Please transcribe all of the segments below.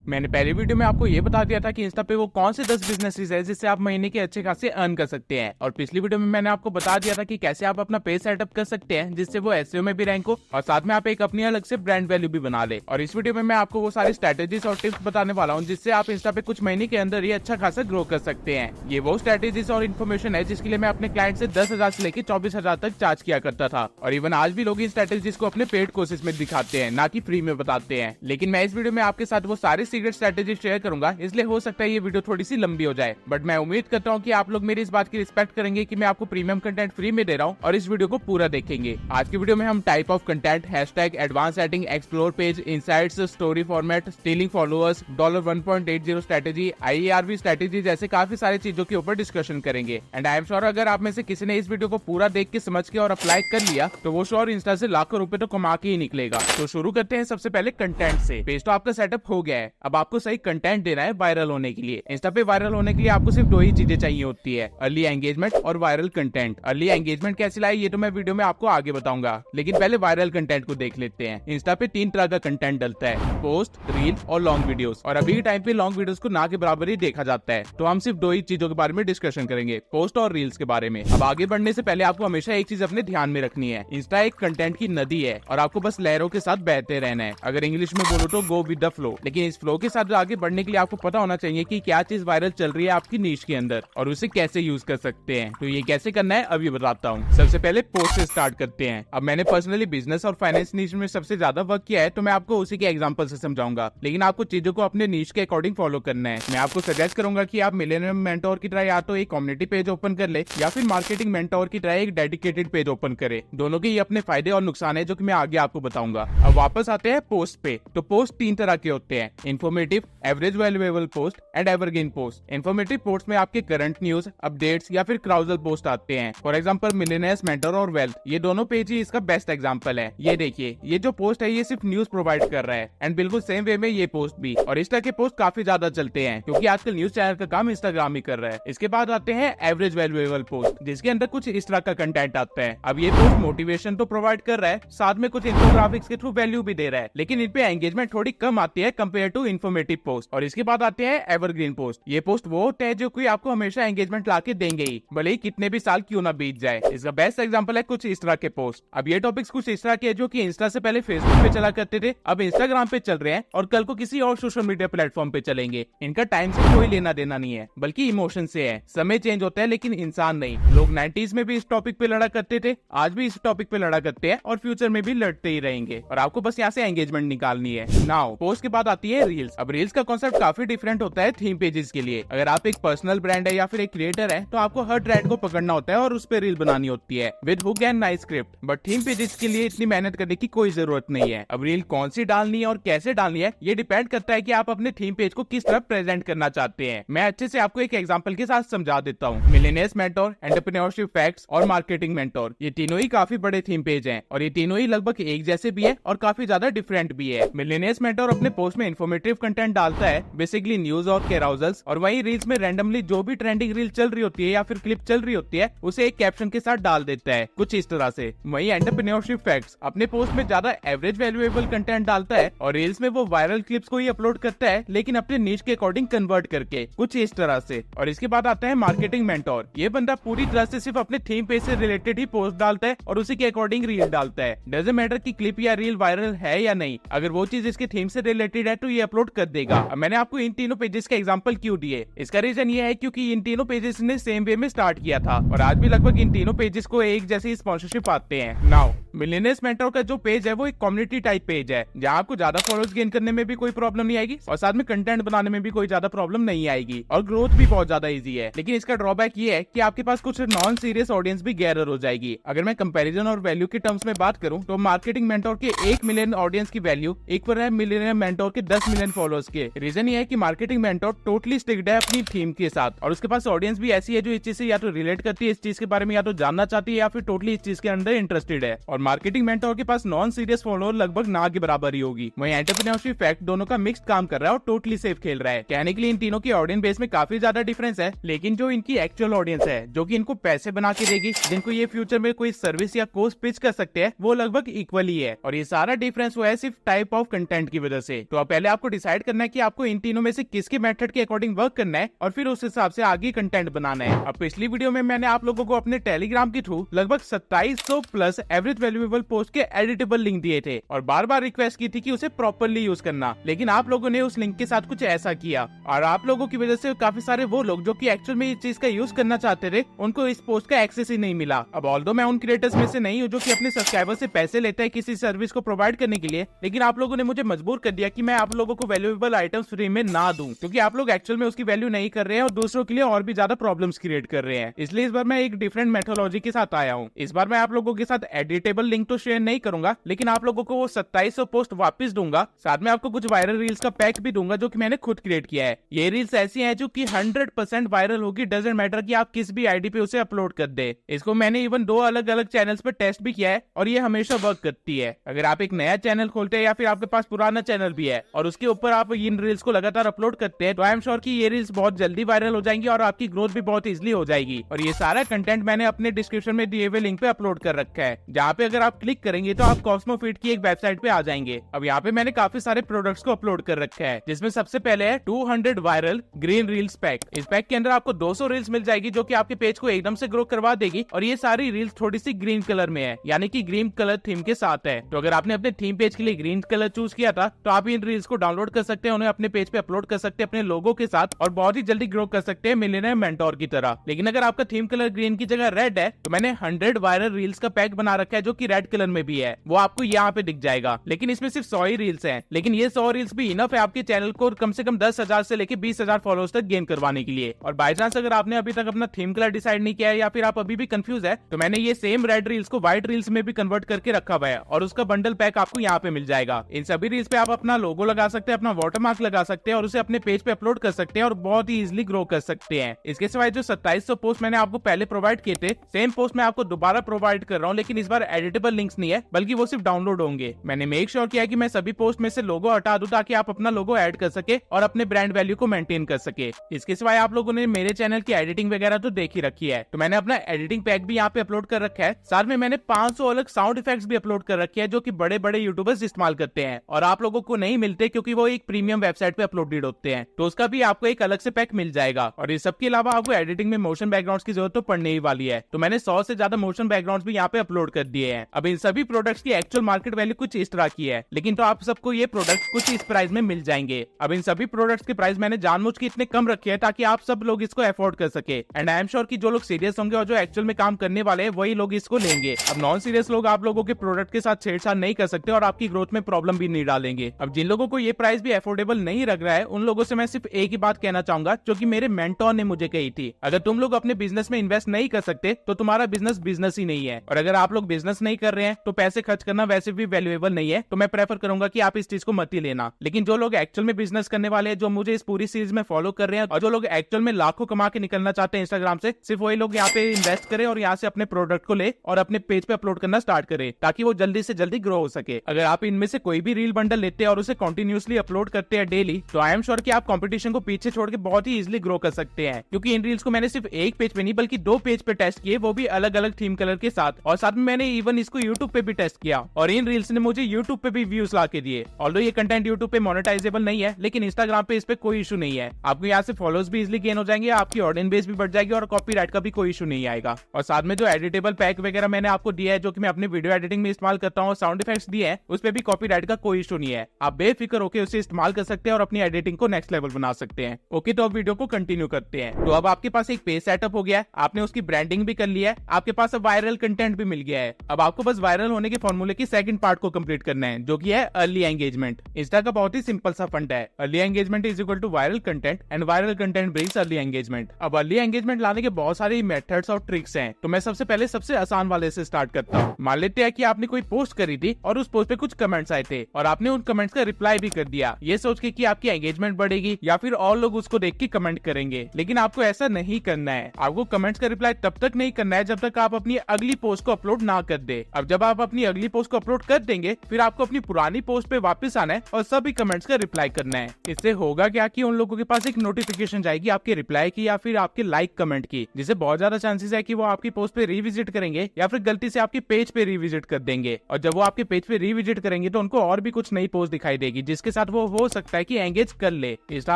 मैंने पहले वीडियो में आपको ये बता दिया था कि इंस्टा पे वो कौन से 10 बिजनेसेस है जिससे आप महीने के अच्छे खासे अर्न कर सकते हैं। और पिछली वीडियो में मैंने आपको बता दिया था कि कैसे आप अपना पेज सेटअप कर सकते हैं जिससे वो एसईओ में भी रैंक हो और साथ में आप एक अपनी अलग से ब्रांड वैल्यू भी बना ले। और इस वीडियो में मैं आपको वो सारी स्ट्रेटेजीज और टिप्स बताने वाला हूँ जिससे आप इंस्टा पे कुछ महीने के अंदर ही अच्छा खासा ग्रो कर सकते हैं। ये वो स्ट्रेटेजीज और इन्फॉर्मेशन है जिसके लिए मैं अपने क्लाइंट से 10,000 से लेकर 24,000 तक चार्ज किया करता था और इवन आज भी लोग इन स्ट्रेटेजीज को अपने पेड कोर्सेज में दिखाते हैं, ना कि फ्री में बताते हैं। लेकिन मैं इस वीडियो में आपके साथ वो सारे सीक्रेट स्ट्रेटेजी शेयर करूंगा, इसलिए हो सकता है ये वीडियो थोड़ी सी लंबी हो जाए, बट मैं उम्मीद करता हूँ कि आप लोग मेरी इस बात की रिस्पेक्ट करेंगे कि मैं आपको प्रीमियम कंटेंट फ्री में दे रहा हूँ और इस वीडियो को पूरा देखेंगे। आज की वीडियो में हम type of content, hashtag, advance setting, explore page, insights, story format, stealing followers, $1.80 strategy, IARV strategy जैसे काफी सारी चीजों के ऊपर डिस्कशन करेंगे। एंड आई एम श्योर अगर आप में से किसी ने इस वीडियो को पूरा देख के समझ के और अप्लाई कर लिया तो वो श्योर इंस्टा से लाखों रुपए तो कमा के ही निकलेगा। तो शुरू करते हैं सबसे पहले कंटेंट से। पेज तो आपका सेटअप हो गया है, अब आपको सही कंटेंट देना है वायरल होने के लिए। इंस्टा पे वायरल होने के लिए आपको सिर्फ दो ही चीजें चाहिए होती है, अर्ली एंगेजमेंट और वायरल कंटेंट। अर्ली एंगेजमेंट कैसे लाए ये तो मैं वीडियो में आपको आगे बताऊंगा, लेकिन पहले वायरल कंटेंट को देख लेते हैं। इंस्टा पे 3 तरह का कंटेंट डलता है, पोस्ट, रील और लॉन्ग वीडियोस। और अभी के टाइम पे लॉन्ग वीडियोस को ना के बराबर ही देखा जाता है, तो हम सिर्फ दो ही चीजों के बारे में डिस्कशन करेंगे, पोस्ट और रील्स के बारे में। अब आगे बढ़ने से पहले आपको हमेशा एक चीज अपने ध्यान में रखनी है, इंस्टा एक कंटेंट की नदी है और आपको बस लहरों के साथ बहते रहना है। अगर इंग्लिश में बोलो तो गो विद द फ्लो, लेकिन इस फ्लो के साथ आगे बढ़ने के लिए आपको पता होना चाहिए कि क्या चीज वायरल चल रही है आपकी नीश के अंदर और उसे कैसे यूज कर सकते हैं। तो ये कैसे करना है अभी बताता हूँ। सबसे पहले पोस्ट से स्टार्ट करते हैं। अब मैंने पर्सनली बिजनेस और फाइनेंस नीश में सबसे ज्यादा वर्क किया है, तो मैं आपको उसी के एग्जांपल से समझाऊंगा, लेकिन आपको चीजों को अपने नीश के अकॉर्डिंग फॉलो करना है। मैं आपको सजेस्ट करूंगा कि आप मिलेनियम मेंटोर की तरह या तो एक कम्युनिटी पेज ओपन कर ले या फिर मार्केटिंग मेंटोर की तरह एक डेडिकेटेड पेज ओपन करे। दोनों के ही अपने फायदे और नुकसान है जो कि मैं आगे आपको बताऊंगा। अब वापस आते हैं पोस्ट पे। तो पोस्ट 3 तरह के होते हैं, informative, average valuable post and evergreen post. Informative post में आपके करंट न्यूज, अपडेट्स या फिर क्राउजल पोस्ट आते हैं। फॉर एग्जांपल मिलेनियर्स मेंटर और वेल्थ, ये दोनों पेज ही इसका बेस्ट एग्जांपल है। ये देखिए, ये जो पोस्ट है ये सिर्फ न्यूज प्रोवाइड कर रहा है एंड बिल्कुल सेम वे में ये पोस्ट भी। और इस तरह के पोस्ट काफी ज्यादा चलते हैं क्योंकि आजकल न्यूज चैनल का काम इंस्टाग्राम ही कर रहा है। इसके बाद आते हैं एवरेज वैल्यूएबल पोस्ट, जिसके अंदर कुछ इस तरह का कंटेंट आता है। अब ये पोस्ट मोटिवेशन तो प्रोवाइड कर रहा है, साथ में कुछ इन्फोग्राफिक्स के थ्रू वैल्यू भी दे रहा है, लेकिन इन पे एंगेजमेंट थोड़ी कम आती है कंपेयर टू इन्फॉर्मेटिव पोस्ट। और इसके बाद आते हैं एवरग्रीन पोस्ट। ये पोस्ट वो होते हैं जो कि आपको हमेशा एंगेजमेंट लाके देंगे ही, भले ही कितने भी साल क्यों ना बीत जाए। इसका बेस्ट एग्जांपल है कुछ इस तरह के पोस्ट। अब ये टॉपिक्स कुछ इस तरह के जो कि इंस्टा से पहले फेसबुक पे चला करते थे, अब इंस्टाग्राम पे चल रहे हैं और कल को किसी और सोशल मीडिया प्लेटफॉर्म पे चलेंगे। इनका टाइम से कोई लेना देना नहीं है, बल्कि इमोशन से है। समय चेंज होता है लेकिन इंसान नहीं। लोग 90s में भी इस टॉपिक पे लड़ा करते थे, आज भी इस टॉपिक पे लड़ा करते हैं और फ्यूचर में भी लड़ते ही रहेंगे। और आपको बस यहाँ से एंगेजमेंट निकालनी है। नाउ पोस्ट के बाद आती है रील्स। अब रील्स का कॉन्सेप्ट काफी डिफरेंट होता है थीम पेजेस के लिए। अगर आप एक पर्सनल ब्रांड है या फिर एक क्रिएटर है तो आपको हर ट्रेंड को पकड़ना होता है और उस पर रील बनानी होती है with hook and nice script. But theme pages के लिए इतनी मेहनत करने की कोई जरूरत नहीं है। अब रील कौन सी डालनी है और कैसे डालनी है ये डिपेंड करता है कि आप अपने थीम पेज को किस तरह प्रेजेंट करना चाहते हैं। मैं अच्छे से आपको एक एग्जांपल के साथ समझा देता हूँ। मिलेनियर्स मेंटोर, एंटरप्रेन्योरशिप फैक्ट्स और मार्केटिंग मेंटोर, ये तीनों ही काफी बड़े थीम पेज हैं और ये तीनों ही लगभग एक जैसे भी है और काफी ज्यादा डिफरेंट भी है। मिलेनियर्स मेंटोर अपने पोस्ट में इन्फॉर्मेटिव कंटेंट डालता है, बेसिकली न्यूज और कैराउजल्स, और वही रील्स में रैंडमली जो भी ट्रेंडिंग रील चल रही होती है या फिर क्लिप चल रही होती है उसे एक कैप्शन के साथ डाल देता है, कुछ इस तरह से। वही एंटरप्रेन्योरशिप फैक्ट्स अपने पोस्ट में ज्यादा एवरेज वैल्यूएबल कंटेंट डालता है और रील्स में वो वायरल क्लिप्स को ही अपलोड करता है, लेकिन अपने नीच के अकॉर्डिंग कन्वर्ट करके, कुछ इस तरह से। और इसके बाद आता है मार्केटिंग मेंटोर। ये बंदा पूरी तरह से सिर्फ अपने थीम पेज से रिलेटेड ही पोस्ट डालता है और उसी के अकॉर्डिंग रील डालता है। डजंट मैटर कि क्लिप या रील वायरल है या नहीं, अगर वो चीज इसके थीम से रिलेटेड है तो ये अपलोड कर देगा। अब मैंने आपको इन तीनों पेजेस का एग्जांपल क्यों दिए, इसका रीजन ये है क्योंकि इन तीनों पेजेस ने सेम वे में स्टार्ट किया था और आज भी लगभग इन तीनों पेजेस को एक जैसी स्पॉन्सरशिप आते हैं। नाउ मिलियनियर्स मेंटोर का जो पेज है वो एक कम्युनिटी टाइप पेज है, जहाँ आपको ज्यादा फॉलोअर्स गेन करने में भी कोई प्रॉब्लम नहीं आएगी और साथ में कंटेंट बनाने में भी कोई ज्यादा प्रॉब्लम नहीं आएगी और ग्रोथ भी बहुत ज्यादा इजी है। लेकिन इसका ड्रॉबैक ये है कि आपके पास कुछ नॉन सीरियस ऑडियंस भी गैदर हो जाएगी। अगर मैं कंपैरिजन और वैल्यू के टर्म्स में बात करूं तो मार्केटिंग मेंटोर के 1 मिलियन ऑडियंस की वैल्यू इक्वल है मिलियनियर मेंटोर के 10 मिलियन फॉलोअर्स के। रीजन ये है कि मार्केटिंग मेंटोर टोटली स्टिक्ड है अपनी थीम के साथ और उसके पास ऑडियंस भी ऐसी है जो इस चीज से या तो रिलेट करती है, इस चीज के बारे में या तो जानना चाहती है या फिर टोटली इस चीज के अंदर इंटरेस्टेड है। और मार्केटिंग मेंटोर के पास नॉन सीरियस फॉलोअर लगभग ना के बराबर ही होगी। वहीं एंटरप्रेन्योरशिप फैक्ट दोनों का मिक्स काम कर रहा है और टोटली सेफ खेल रहा है। कहने के लिए इन तीनों की ऑडियंस बेस में काफी ज्यादा डिफरेंस है, लेकिन जो इनकी एक्चुअल ऑडियंस है जो कि इनको पैसे बना के देगी, जिनको ये फ्यूचर में कोई सर्विस या कोर्स पिच कर सकते हैं, वो लगभग इक्वल ही है। और ये सारा डिफरेंस हुआ है सिर्फ टाइप ऑफ कंटेंट की वजह से। तो अब पहले आपको डिसाइड करना है कि आपको इन तीनों में से किसके मेथड के अकॉर्डिंग वर्क करना है और फिर उस हिसाब से आगे कंटेंट बनाना है। अब पिछली वीडियो में मैंने आप लोगों को अपने टेलीग्राम के थ्रू लगभग 2700 प्लस एवरेज वैल्यूएबल पोस्ट के एडिटेबल लिंक दिए थे और बार बार रिक्वेस्ट की थी कि उसे प्रॉपर्ली यूज करना, लेकिन आप लोगों ने उस लिंक के साथ कुछ ऐसा किया और आप लोगों की वजह से काफी सारे वो लोग जो कि एक्चुअल में इस चीज का यूज करना चाहते थे उनको इस पोस्ट का एक्सेस ही नहीं मिला। अब ऑल्दो मैं उन क्रिएटर्स में से नहीं हूँ जो कि अपने सब्सक्राइबर से पैसे लेते हैं किसी सर्विस को प्रोवाइड करने के लिए, लेकिन आप लोगों ने मुझे मजबूर कर दिया कि मैं आप लोगों को वैल्यूएबल आइटम्स फ्री में ना दूं, क्योंकि आप लोग एक्चुअल में उसकी वैल्यू नहीं कर रहे हैं और दूसरों के लिए और भी ज्यादा प्रॉब्लम्स क्रिएट कर रहे हैं। इसलिए इस बार मैं एक डिफरेंट मेथोलॉजी के साथ आया हूँ। इस बार मैं आप लोगों के साथ एडिटेबल लिंक तो शेयर नहीं करूंगा, लेकिन आप लोगों को वो 2700 पोस्ट वापस दूंगा। साथ में आपको कुछ वायरल रील्स का पैक भी दूंगा जो कि मैंने खुद क्रिएट किया है। ये रील्स ऐसी हैं जो कि 100% वायरल होगी, डजंट मैटर कि आप किस भी आईडी पे उसे अपलोड कर दे। इसको मैंने इवन 2 अलग अलग चैनल्स पर टेस्ट भी किया है और ये हमेशा वर्क करती है। अगर आप एक नया चैनल खोलते हैं या फिर आपके पास पुराना चैनल भी है और उसके ऊपर आप इन रील्स को लगातार अपलोड करते हैं तो आई एम श्योर कि ये रील्स बहुत जल्दी वायरल हो जाएंगी और आपकी ग्रोथ भी बहुत इजीली हो जाएगी। और ये सारा कंटेंट मैंने अपने डिस्क्रिप्शन में दिए हुए लिंक पे अपलोड कर रखा है, जहाँ पे अगर आप क्लिक करेंगे तो आप कॉस्मोफिट की एक वेबसाइट पे आ जाएंगे। अब यहाँ पे मैंने काफी सारे प्रोडक्ट्स को अपलोड कर रखा है, जिसमें सबसे पहले है 200 वायरल ग्रीन रील्स पैक। इस पैक के अंदर आपको 200 रील्स मिल जाएगी जो कि आपके पेज को एकदम से ग्रो करवा देगी और ये सारी रील्स थोड़ी सी ग्रीन कलर में है, यानी कि ग्रीन कलर थीम के साथ है। तो अगर आपने अपने थीम पेज के लिए ग्रीन कलर चूज किया था तो आप इन रील्स को डाउनलोड कर सकते हैं, उन्हें अपने पेज पे अपलोड कर सकते हैं अपने लोगो के साथ और बहुत ही जल्दी ग्रो कर सकते हैं मिलियनेयर मेंटोर की तरह। लेकिन अगर आपका थीम कलर ग्रीन की जगह रेड है तो मैंने 100 वायरल रील्स का पैक बना रखा है जो कि रेड कलर में भी है, वो आपको यहाँ पे दिख जाएगा। लेकिन इसमें सिर्फ 100 ही रील्स हैं, लेकिन ये 100 रील्स भी इनफ है आपके चैनल को कम से कम 10,000 से लेकर 20,000 फॉलोअर्स तक गेन करवाने के लिए। और बाय चांस अगर आपने अभी तक अपना थीम कलर डिसाइड नहीं किया है या फिर आप अभी भी कंफ्यूज है तो मैंने ये सेम रेड रील्स को व्हाइट रील्स में भी कन्वर्ट करके रखा हुआ है और उसका बंडल पैक आपको यहाँ पे मिल जाएगा। इन सभी रील्स पे आप अपना लोगो लगा सकते हैं, अपना वाटरमार्क लगा सकते हैं और उसे अपने पेज पे अपलोड कर सकते हैं और बहुत ही इजीली ग्रो कर सकते हैं। इसके सिवाय जो 2700 पोस्ट मैंने आपको पहले प्रोवाइड किए थे, सेम पोस्ट मैं आपको दोबारा प्रोवाइड कर रहा हूँ, लेकिन इस बार एडिटेबल लिंक्स नहीं है बल्कि वो सिर्फ डाउनलोड होंगे। मैंने मेक श्योर किया कि मैं सभी पोस्ट में से लोगो हटा दूं ताकि आप अपना लोगो ऐड कर सके और अपने ब्रांड वैल्यू को मेंटेन कर सके। इसके सिवाय आप लोगों ने मेरे चैनल की एडिटिंग वगैरह तो देख ही रखी है, तो मैंने अपना एडिटिंग पैक भी यहाँ पे अपलोड कर रखा है। साथ में मैंने 500 अलग साउंड इफेक्ट्स भी अपलोड कर रखे हैं जो कि बड़े बड़े यूट्यूबर्स इस्तेमाल करते हैं और आप लोगों को नहीं मिलते क्योंकि वो एक प्रीमियम वेबसाइट पे अपलोडेड होते हैं, तो उसका भी आपको एक अलग से पैक मिल जाएगा। और इस सब के अलावा आपको एडिटिंग में मोशन बैकग्राउंड्स की जरूरत तो पड़ने ही वाली है, तो मैंने 100 से ज्यादा मोशन बैकग्राउंड्स भी यहाँ पे अपलोड कर दिए हैं। अब इन सभी प्रोडक्ट्स की एक्चुअल मार्केट वैल्यू कुछ इस तरह की है, लेकिन तो आप सबको ये प्रोडक्ट कुछ इस प्राइस में मिल जाएंगे। अब इन सभी प्रोडक्ट्स के प्राइस मैंने जानबूझ के इतने कम रखे हैं ताकि आप सब लोग इसको अफोर्ड कर सके एंड आई एम श्योर कि जो लोग सीरियस होंगे और जो एक्चुअल में काम करने वाले हैं वही लोग इसको लेंगे। अब नॉन सीरियस लोग आप लोगों के प्रोडक्ट के साथ छेड़छाड़ नहीं कर सकते और आपकी ग्रोथ में प्रॉब्लम भी नहीं डालेंगे। अब जिन लोगों को ये प्राइस भी अफोर्डेबल नहीं लग रहा है उन लोगों से मैं सिर्फ एक ही बात कहना चाहूंगा जो कि मेरे मेंटोर ने मुझे कही थी, अगर तुम लोग अपने बिजनेस में इन्वेस्ट नहीं कर सकते तो तुम्हारा बिजनेस बिजनेस ही नहीं है, और अगर आप लोग बिजनेस नहीं कर रहे हैं तो पैसे खर्च करना वैसे भी वैल्यूएबल नहीं है, तो मैं प्रेफर करूंगा कि आप इस चीज को मत ही लेना। लेकिन जो लोग एक्चुअल में बिजनेस करने वाले हैं, जो मुझे इस पूरी सीरीज में फॉलो कर रहे हैं और जो लोग एक्चुअल में लाखों कमा के निकलना चाहते हैं इंस्टाग्राम से, सिर्फ वही लोग यहाँ पे इन्वेस्ट करें और यहाँ से अपने प्रोडक्ट को ले और अपने पेज पे अपलोड करना स्टार्ट करें ताकि वो जल्दी से जल्दी ग्रो हो सके। अगर आप इनमें से कोई भी रील बंडल लेते हैं और उसे कंटिन्यूअसली अपलोड करते हैं डेली, तो आई एम श्योर कि आप कंपटीशन को पीछे छोड़ के बहुत ही इजीली ग्रो कर सकते हैं, क्योंकि इन रील्स को मैंने सिर्फ एक पेज पे नहीं बल्कि 2 पेज पे टेस्ट किए, वो भी अलग अलग थीम कलर के साथ, और साथ में मैंने इवन इसको यूट्यूब पे भी टेस्ट किया और इन रील्स ने मुझे यूट्यूब पे भी व्यूज ला के दिए। ऑल्दो ये कंटेंट यूट्यूब पे मोनेटाइजेबल नहीं है, लेकिन इंस्टाग्राम पे इस पे कोई इशू नहीं है। आपको यहाँ से फॉलोअर्स भी इजीली गेन हो जाएंगे, आपकी ऑडियंस बेस भी बढ़ जाएगी और कॉपीराइट का भी कोई इशू नहीं आएगा। और साथ में जो एडिटेबल पैक वगैरह मैंने आपको दिया है जो कि मैं अपनी वीडियो एडिटिंग में इस्तेमाल करता हूँ, साउंड इफेक्ट्स दिए हैं, उस पे भी कॉपीराइट का कोई इशू नहीं है। आप बेफिक्र होकर उसे इस्तेमाल कर सकते हैं और अपनी एडिटिंग को नेक्स्ट लेवल बना सकते हैं। ओके, तो अब वीडियो को कंटिन्यू करते हैं। तो अब आपके पास एक पेज सेटअप हो गया है, आपने उसकी ब्रांडिंग भी कर लिया है, आपके पास अब वायरल कंटेंट भी मिल गया है। अब आपको बस वायरल होने के फॉर्मूले की सेकंड पार्ट को कंप्लीट करना है जो कि है अर्ली एंगेजमेंट। इंस्टा का बहुत ही सिंपल सा फंड है, early engagement is equal to viral content and viral content brings early engagement. अब अर्ली एंगेजमेंट लाने के बहुत सारे मेथड्स और ट्रिक्स हैं, तो मैं सबसे पहले सबसे आसान वाले से स्टार्ट करता हूँ। मान लेते हैं कि आपने कोई पोस्ट करी थी और उस पोस्ट पे कुछ कमेंट्स आए थे और आपने उन कमेंट्स का रिप्लाई भी कर दिया, ये सोच के कि आपकी एंगेजमेंट बढ़ेगी या फिर और लोग उसको देख के कमेंट करेंगे। लेकिन आपको ऐसा नहीं करना है, आपको कमेंट्स का रिप्लाई तब तक नहीं करना है जब तक आप अपनी अगली पोस्ट को अपलोड ना कर दे। अब जब आप अपनी अगली पोस्ट को अपलोड कर देंगे फिर आपको अपनी पुरानी पोस्ट पे वापस आना है और सभी कमेंट्स का रिप्लाई करना है। इससे होगा क्या कि उन लोगों के पास एक नोटिफिकेशन जाएगी आपके रिप्लाई की या फिर आपके लाइक कमेंट की, जिससे बहुत ज्यादा चांसेस है कि वो आपकी पोस्ट पे रिविजिट करेंगे या फिर गलती से आपके पेज पे रिविजिट कर देंगे। और जब वो आपके पेज पे रिविजिट करेंगे तो उनको और भी कुछ नई पोस्ट दिखाई देगी जिसके साथ साथ वो हो सकता है कि एंगेज कर ले। इस तरह